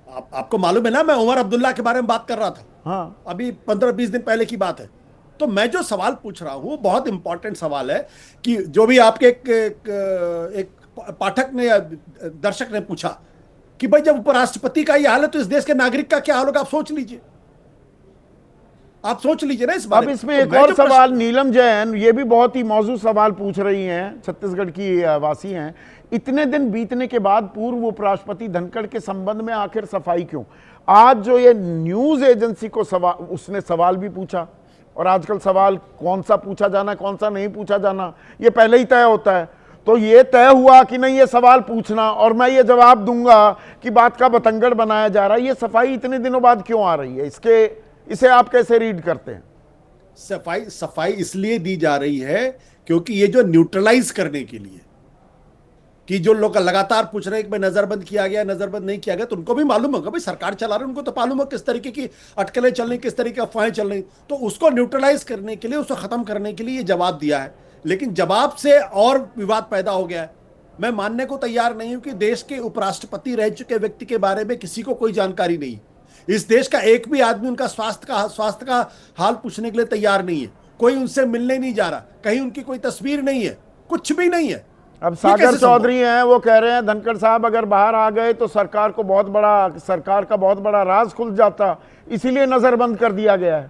आपको मालूम है ना, मैं उमर अब्दुल्ला के बारे में बात कर रहा था। हाँ, अभी 15-20 दिन पहले की बात है। तो मैं जो सवाल पूछ रहा हूं बहुत इंपॉर्टेंट सवाल है कि जो भी आपके एक पाठक ने या दर्शक ने पूछा कि भाई जब उपराष्ट्रपति का ये हाल है तो इस देश के नागरिक का क्या हाल होगा। आप सोच लीजिए, आप सोच लीजिए ना इस बारे में। अब इसमें एक और सवाल, नीलम जैन ये भी बहुत ही मौजूद सवाल पूछ रही हैं, छत्तीसगढ़ की वासी हैं। इतने दिन बीतने के बाद पूर्व उपराष्ट्रपति धनखड़ के संबंध में आखिर सफाई क्यों? आज जो ये न्यूज एजेंसी को उसने सवाल भी पूछा, और आजकल सवाल कौन सा पूछा जाना कौन सा नहीं पूछा जाना ये पहले ही तय होता है। तो ये तय हुआ कि नहीं ये सवाल पूछना और मैं ये जवाब दूंगा कि बात का बतंगड़ बनाया जा रहा है। ये सफाई इतने दिनों बाद क्यों आ रही है? इसे आप कैसे रीड करते हैं? सफाई इसलिए दी जा रही है क्योंकि ये जो न्यूट्रलाइज करने के लिए कि जो लोग लगातार पूछ रहे हैं कि भाई नजरबंद किया गया, नजरबंद नहीं किया गया, तो उनको भी मालूम होगा भाई सरकार चला रहे, उनको तो मालूम हो किस तरीके की अटकलें चल रही, किस तरीके की अफवाहें चल रही। तो उसको न्यूट्रलाइज करने के लिए, उसको खत्म करने के लिए ये जवाब दिया है। लेकिन जवाब से और विवाद पैदा हो गया है। मैं मानने को तैयार नहीं हूं कि देश के उपराष्ट्रपति रह चुके व्यक्ति के बारे में किसी को कोई जानकारी नहीं। इस देश का एक भी आदमी उनका स्वास्थ्य का हाल पूछने के लिए तैयार नहीं है। कोई उनसे मिलने नहीं जा रहा, कहीं उनकी कोई तस्वीर नहीं है, कुछ भी नहीं है। अब सागर चौधरी हैं, वो कह रहे हैं धनखड़ साहब अगर बाहर आ गए तो सरकार का बहुत बड़ा राज खुल जाता, इसीलिए नजरबंद कर दिया गया है।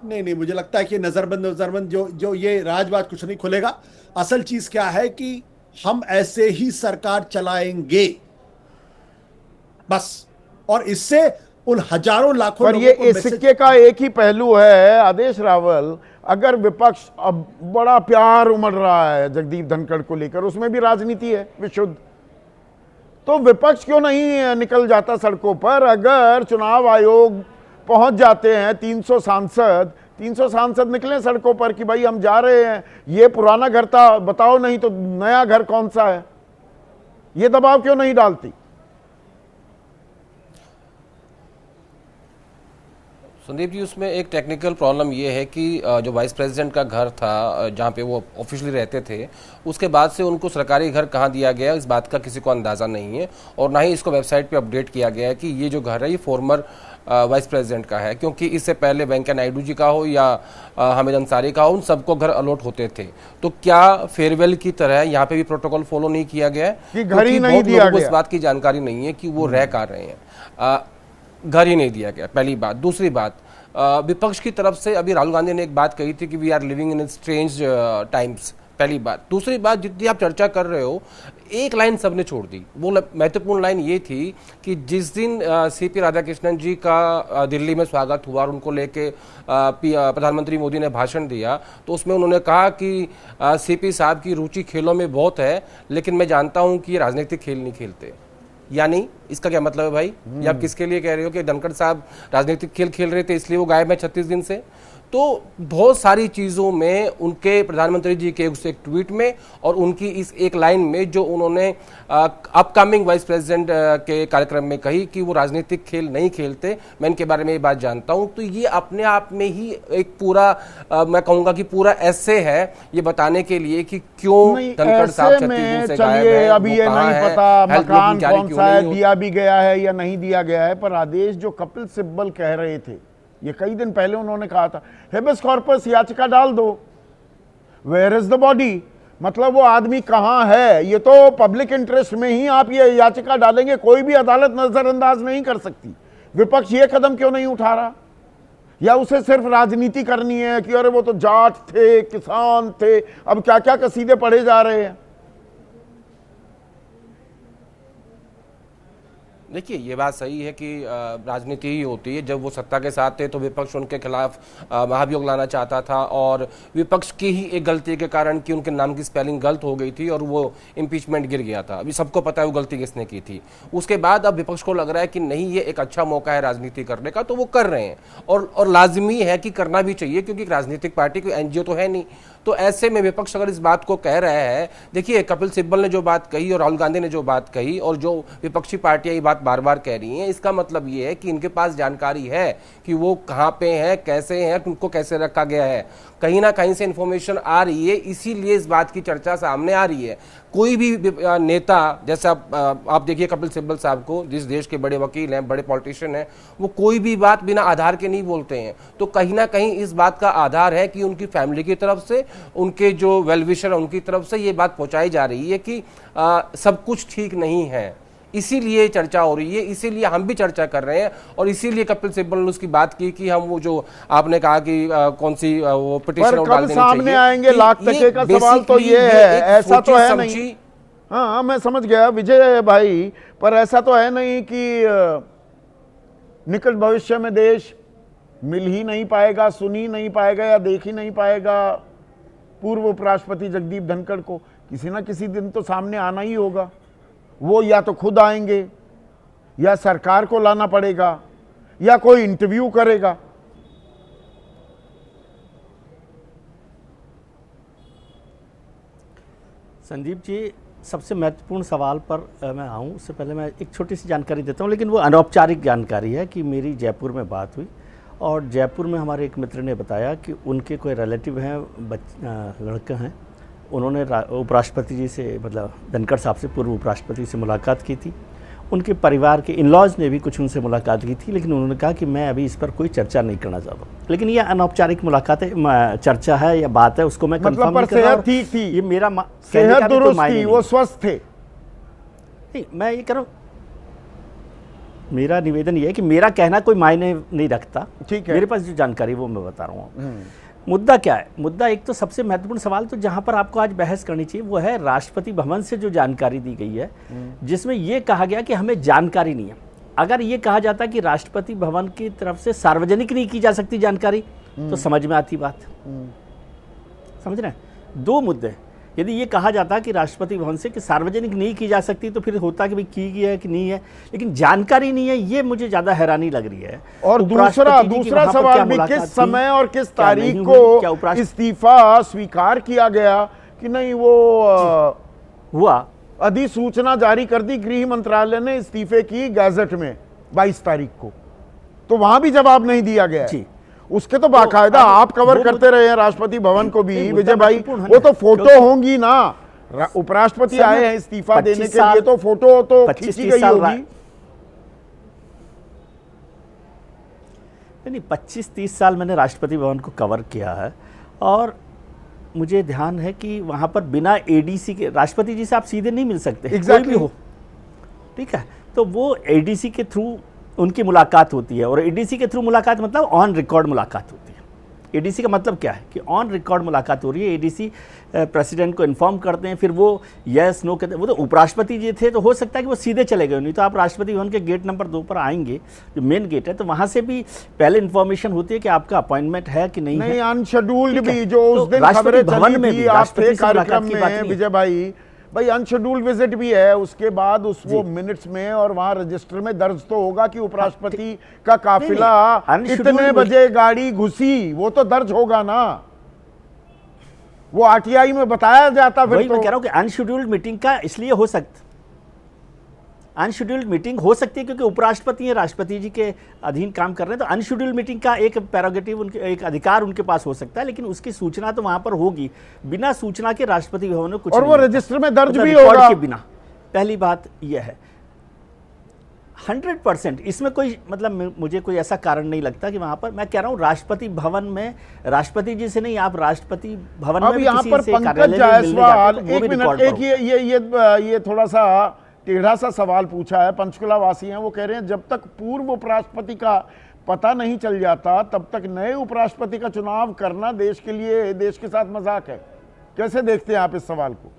नहीं, मुझे लगता है कि नजरबंद जो ये राजवाज कुछ नहीं खुलेगा। असल चीज क्या है कि हम ऐसे ही सरकार चलाएंगे बस, और इससे उन हजारों लाखों पर ये इस सिक्के का एक ही पहलू है आदेश रावल। अगर विपक्ष अब बड़ा प्यार उमड़ रहा है जगदीप धनखड़ को लेकर, उसमें भी राजनीति है विशुद्ध, तो विपक्ष क्यों नहीं निकल जाता सड़कों पर? अगर चुनाव आयोग पहुंच जाते हैं 300 सांसद निकले सड़कों पर कि भाई हम जा रहे हैं, ये पुराना घर था बताओ, नहीं तो नया घर कौन सा है, ये दबाव क्यों नहीं डालती? संदीप जी, उसमें एक टेक्निकल प्रॉब्लम ये है कि जो वाइस प्रेसिडेंट का घर था जहाँ पे वो ऑफिशियली रहते थे, उसके बाद से उनको सरकारी घर कहाँ दिया गया इस बात का किसी को अंदाज़ा नहीं है, और ना ही इसको वेबसाइट पे अपडेट किया गया है कि ये जो घर है ये फॉर्मर वाइस प्रेसिडेंट का है, क्योंकि इससे पहले वेंकैया नायडू जी का हो या हामिद अंसारी का हो, उन सबको घर अलॉट होते थे। तो क्या फेयरवेल की तरह यहाँ पे भी प्रोटोकॉल फॉलो नहीं किया गया है? कि घर ही नहीं दिया गया? इस बात की जानकारी नहीं है कि वो रह कहाँ रहे हैं। घर ही नहीं दिया गया, पहली बात। दूसरी बात, विपक्ष की तरफ से अभी राहुल गांधी ने एक बात कही थी कि we are living in strange times, पहली बात। दूसरी बात, जितनी आप चर्चा कर रहे हो, एक लाइन सबने छोड़ दी। वो महत्वपूर्ण लाइन ये थी कि जिस दिन सीपी राधाकृष्णन जी का दिल्ली में स्वागत हुआ और उनको लेके प्रधानमंत्री मोदी ने भाषण दिया, तो उसमें उन्होंने कहा कि सीपी साहब की रुचि खेलों में बहुत है, लेकिन मैं जानता हूं कि ये राजनीतिक खेल नहीं खेलते। यानी इसका क्या मतलब है भाई? ये आप किसके लिए कह रहे हो कि धनखड़ साहब राजनीतिक खेल खेल रहे थे इसलिए वो गायब है 36 दिन से? तो बहुत सारी चीज़ों में, उनके प्रधानमंत्री जी के उस एक ट्वीट में और उनकी इस एक लाइन में जो उन्होंने अपकमिंग वाइस प्रेसिडेंट के कार्यक्रम में कही कि वो राजनीतिक खेल नहीं खेलते, मैं इनके बारे में ये बात जानता हूं, तो ये अपने आप में ही एक पूरा मैं कहूंगा कि पूरा ऐसे है ये बताने के लिए कि क्यों धनखड़ साहब 36 दिन से गायब है। अभी ये नहीं पता मकान कौन सा है, दिया भी गया है या नहीं दिया गया है, पर आदेश जो कपिल सिब्बल कह रहे थे, ये कई दिन पहले उन्होंने कहा था, हेबेस कॉर्पस याचिका डाल दो, वेयर इज द बॉडी, मतलब वो आदमी कहां है, ये तो पब्लिक इंटरेस्ट में ही आप ये याचिका डालेंगे, कोई भी अदालत नजरअंदाज नहीं कर सकती। विपक्ष ये कदम क्यों नहीं उठा रहा? या उसे सिर्फ राजनीति करनी है कि अरे वो तो जाट थे, किसान थे, अब क्या क्या कसीदे पढ़े जा रहे हैं। देखिए, ये बात सही है कि राजनीति ही होती है। जब वो सत्ता के साथ थे तो विपक्ष उनके खिलाफ महाभियोग लाना चाहता था, और विपक्ष की ही एक गलती के कारण कि उनके नाम की स्पेलिंग गलत हो गई थी और वो इम्पीचमेंट गिर गया था। अभी सबको पता है वो गलती किसने की थी। उसके बाद अब विपक्ष को लग रहा है कि नहीं, ये एक अच्छा मौका है राजनीति करने का, तो वो कर रहे हैं, और लाजमी है कि करना भी चाहिए, क्योंकि राजनीतिक पार्टी कोई एनजीओ तो है नहीं। तो ऐसे में विपक्ष अगर इस बात को कह रहा है, देखिए कपिल सिब्बल ने जो बात कही और राहुल गांधी ने जो बात कही और जो विपक्षी पार्टियां ये बात बार बार कह रही हैं, इसका मतलब ये है कि इनके पास जानकारी है कि वो कहां पे हैं, कैसे हैं, उनको कैसे रखा गया है। कहीं ना कहीं से इंफॉर्मेशन आ रही है, इसीलिए इस बात की चर्चा सामने आ रही है। कोई भी नेता, जैसे आप देखिए कपिल सिब्बल साहब को, जिस देश के बड़े वकील हैं, बड़े पॉलिटिशियन हैं, वो कोई भी बात बिना आधार के नहीं बोलते हैं। तो कहीं ना कहीं इस बात का आधार है कि उनकी फैमिली की तरफ से, उनके जो वेलविशर उनकी तरफ से ये बात पहुंचाई जा रही है कि सब कुछ ठीक नहीं है। इसीलिए चर्चा हो रही है, इसीलिए हम भी चर्चा कर रहे हैं, और इसीलिए कपिल सिब्बल ने उसकी बात की कि हम वो जो आपने कहा कि कौन सी वो पिटीशन डाल देनी सामने चाहिए। आएंगे लाख टके का सवाल तो ये है, ऐसा तो है नहीं। हाँ, मैं समझ गया विजय भाई, पर ऐसा तो है नहीं कि निकट भविष्य में देश मिल ही नहीं पाएगा, सुन ही नहीं पाएगा या देख ही नहीं पाएगा पूर्व उपराष्ट्रपति जगदीप धनखड़ को। किसी ना किसी दिन तो सामने आना ही होगा। वो या तो खुद आएंगे, या सरकार को लाना पड़ेगा, या कोई इंटरव्यू करेगा। संदीप जी, सबसे महत्वपूर्ण सवाल पर मैं आऊँ उससे पहले मैं एक छोटी सी जानकारी देता हूँ, लेकिन वो अनौपचारिक जानकारी है कि मेरी जयपुर में बात हुई, और जयपुर में हमारे एक मित्र ने बताया कि उनके कोई रिलेटिव हैं, लड़के हैं, उन्होंने उपराष्ट्रपति जी से, मतलब धनखड़ साहब से, पूर्व उपराष्ट्रपति से मुलाकात की थी। उनके परिवार के इन-लॉज ने भी कुछ उनसे मुलाकात की थी, लेकिन उन्होंने कहा कि मैं अभी इस पर कोई चर्चा नहीं करना चाहता। लेकिन ये अनौपचारिक मुलाकात है, चर्चा है या बात है, उसको मैं कंफर्म नहीं कर रहा। सेहत ठीक थी, ये मेरा सेहत दुरुस्त थी, वो स्वस्थ थे। नहीं, मैं ये कह रहा हूँ, मेरा निवेदन ये है कि मेरा कहना कोई मायने नहीं रखता। ठीक है, मेरे पास जो जानकारी वो मैं बता रहा हूँ। मुद्दा क्या है? मुद्दा एक तो सबसे महत्वपूर्ण सवाल तो जहां पर आपको आज बहस करनी चाहिए वो है राष्ट्रपति भवन से जो जानकारी दी गई है, जिसमें यह कहा गया कि हमें जानकारी नहीं है। अगर ये कहा जाता कि राष्ट्रपति भवन की तरफ से सार्वजनिक नहीं की जा सकती जानकारी, तो समझ में आती बात। समझ रहे हैं? दो मुद्दे। यदि ये कहा जाता कि राष्ट्रपति भवन से कि सार्वजनिक नहीं की जा सकती, तो फिर होता कि भाई की गई है कि नहीं है, लेकिन जानकारी नहीं है, ये मुझे ज्यादा हैरानी लग रही है। और दूसरा सवाल भी, किस समय और किस तारीख को इस्तीफा स्वीकार किया गया कि नहीं? वो हुआ, अधिसूचना जारी कर दी गृह मंत्रालय ने इस्तीफे की गैजेट में 22 तारीख को, तो वहां भी जवाब नहीं दिया गया है। उसके तो बाकायदा आप कवर करते रहे हैं राष्ट्रपति भवन को भी विजय भाई, वो तो फोटो होंगी ना, उपराष्ट्रपति आए हैं इस्तीफा देने के लिए, तो फोटो तो खींची गई होगी। नहीं, 25-30 साल मैंने राष्ट्रपति भवन को कवर किया है, और मुझे ध्यान है कि वहां पर बिना एडीसी के राष्ट्रपति जी से आप सीधे नहीं मिल सकते, कोई भी हो, ठीक है? तो वो एडीसी के थ्रू उनकी मुलाकात होती है, और एडीसी के थ्रू मुलाकात मतलब ऑन रिकॉर्ड मुलाकात होती है। एडीसी का मतलब क्या है कि ऑन रिकॉर्ड मुलाकात हो रही है, एडीसी प्रेसिडेंट को इन्फॉर्म करते हैं, फिर वो यस नो कहते हैं। वो तो उपराष्ट्रपति जी थे तो हो सकता है कि वो सीधे चले गए, नहीं तो आप राष्ट्रपति भवन के गेट नंबर 2 पर आएंगे, जो मेन गेट है, तो वहाँ से भी पहले इन्फॉर्मेशन होती है कि आपका अपॉइंटमेंट है कि नहीं है। अनशेड्यूल्ड भी जो उस दिन खबरें चली थी आप थे कार्यक्रम में विजय भाई अनशेड्यूल्ड विजिट भी है, उसके बाद उस वो मिनट्स में और वहां रजिस्टर में दर्ज तो होगा कि उपराष्ट्रपति का काफिला इतने बजे गाड़ी घुसी, वो तो दर्ज होगा ना, वो आरटीआई में बताया जाता। फिर वही तो मैं कह रहा हूं कि अनशेड्यूल्ड मीटिंग का इसलिए हो सकता, अनशेड्यूल्ड मीटिंग हो सकती है क्योंकि उपराष्ट्रपति हैं, राष्ट्रपति जी के अधीन काम कर रहे हैं, तो अनशेड्यूल्ड मीटिंग का एक प्रेरोगेटिव उनके, एक अधिकार उनके पास हो सकता है, लेकिन उसकी सूचना तो वहां पर होगी। बिना सूचना के राष्ट्रपति भवन में कुछ और वो रजिस्टर में दर्ज भी रिकॉर्ड होगा के बिना। पहली बात यह है 100% इसमें कोई मतलब मुझे कोई ऐसा कारण नहीं लगता कि वहां पर, मैं कह रहा हूं राष्ट्रपति भवन में राष्ट्रपति जी से नहीं, आप राष्ट्रपति भवन अब में यहाँ पर पंकज जायसवाल एक मिनट, एक ये थोड़ा सा टेढ़ा सा सवाल पूछा है, पंचकुला वासी हैं, वो कह रहे हैं जब तक पूर्व उपराष्ट्रपति का पता नहीं चल जाता तब तक नए उपराष्ट्रपति का चुनाव करना देश के लिए, देश के साथ मजाक है। कैसे देखते हैं आप इस सवाल को?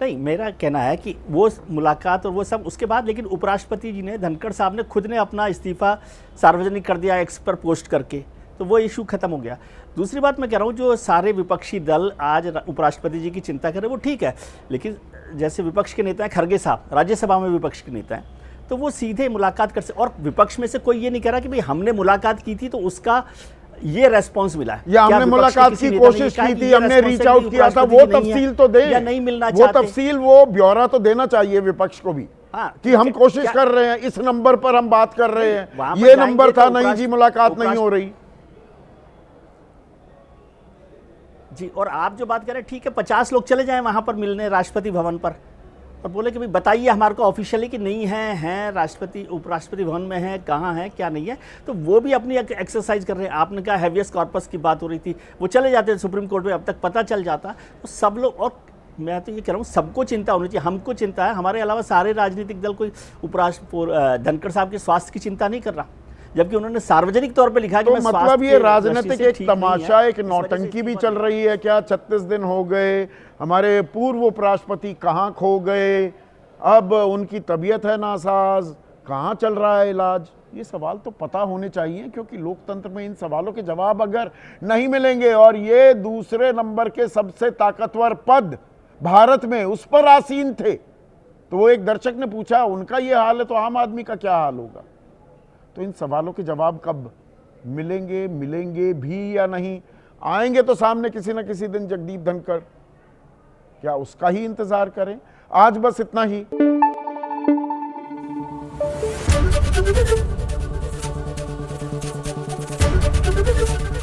नहीं, मेरा कहना है कि वो मुलाकात और वो सब उसके बाद, लेकिन उपराष्ट्रपति जी ने, धनखड़ साहब ने खुद ने अपना इस्तीफा सार्वजनिक कर दिया एक्स पर पोस्ट करके, तो वो इशू खत्म हो गया। दूसरी बात मैं कह रहा हूँ जो सारे विपक्षी दल आज उपराष्ट्रपति जी की चिंता कर रहे हैं वो ठीक है, लेकिन जैसे विपक्ष के नेता हैं खड़गे साहब, राज्यसभा में विपक्ष के नेता हैं, तो वो सीधे मुलाकात कर सकते, और विपक्ष में से कोई ये नहीं कह रहा कि भाई हमने मुलाकात की थी तो उसका ये रेस्पॉन्स मिला है, या हमने मुलाकात की कोशिश की थी, हमने रीच आउट किया था, वो तफसील तो दे, या नहीं मिलना वो तफसील, वो ब्यौरा तो देना चाहिए विपक्ष को भी। हाँ, कि हम कोशिश कर रहे हैं, इस नंबर पर हम बात कर रहे हैं, ये नंबर था, नहीं जी मुलाकात नहीं हो रही जी। और आप जो बात कर रहे हैं ठीक है, 50 लोग चले जाएं वहां पर मिलने राष्ट्रपति भवन पर, और बोले कि भाई बताइए हमारे को ऑफिशियली कि नहीं है राष्ट्रपति उपराष्ट्रपति भवन में है, कहाँ है क्या नहीं है, तो वो भी अपनी एक्सरसाइज कर रहे हैं। आपने कहा हैवियस कॉर्पस की बात हो रही थी, वो चले जाते हैं सुप्रीम कोर्ट में, अब तक पता चल जाता तो सब लोग, और मैं तो ये कह रहा हूँ सबको चिंता होनी चाहिए, हमको चिंता है, हमारे अलावा सारे राजनीतिक दल कोई उपराष्ट्रपति धनखड़ साहब के स्वास्थ्य की चिंता नहीं कर रहा, जबकि उन्होंने सार्वजनिक तौर पे लिखा कि तो मतलब ये राजनीतिक एक तमाशा, एक नौटंकी भी चल रही है क्या? 36 दिन हो गए, हमारे पूर्व उपराष्ट्रपति कहाँ खो गए, अब उनकी तबीयत है नासाज, कहाँ चल रहा है इलाज? ये सवाल तो पता होने चाहिए, क्योंकि लोकतंत्र में इन सवालों के जवाब अगर नहीं मिलेंगे, और ये दूसरे नंबर के सबसे ताकतवर पद भारत में उस पर आसीन थे, तो वो एक दर्शक ने पूछा उनका ये हाल है तो आम आदमी का क्या हाल होगा? तो इन सवालों के जवाब कब मिलेंगे भी या नहीं? आएंगे तो सामने किसी न किसी दिन जगदीप धनखड़, क्या उसका ही इंतजार करें? आज बस इतना ही।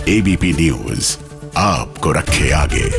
एबीपी न्यूज आपको रखे आगे।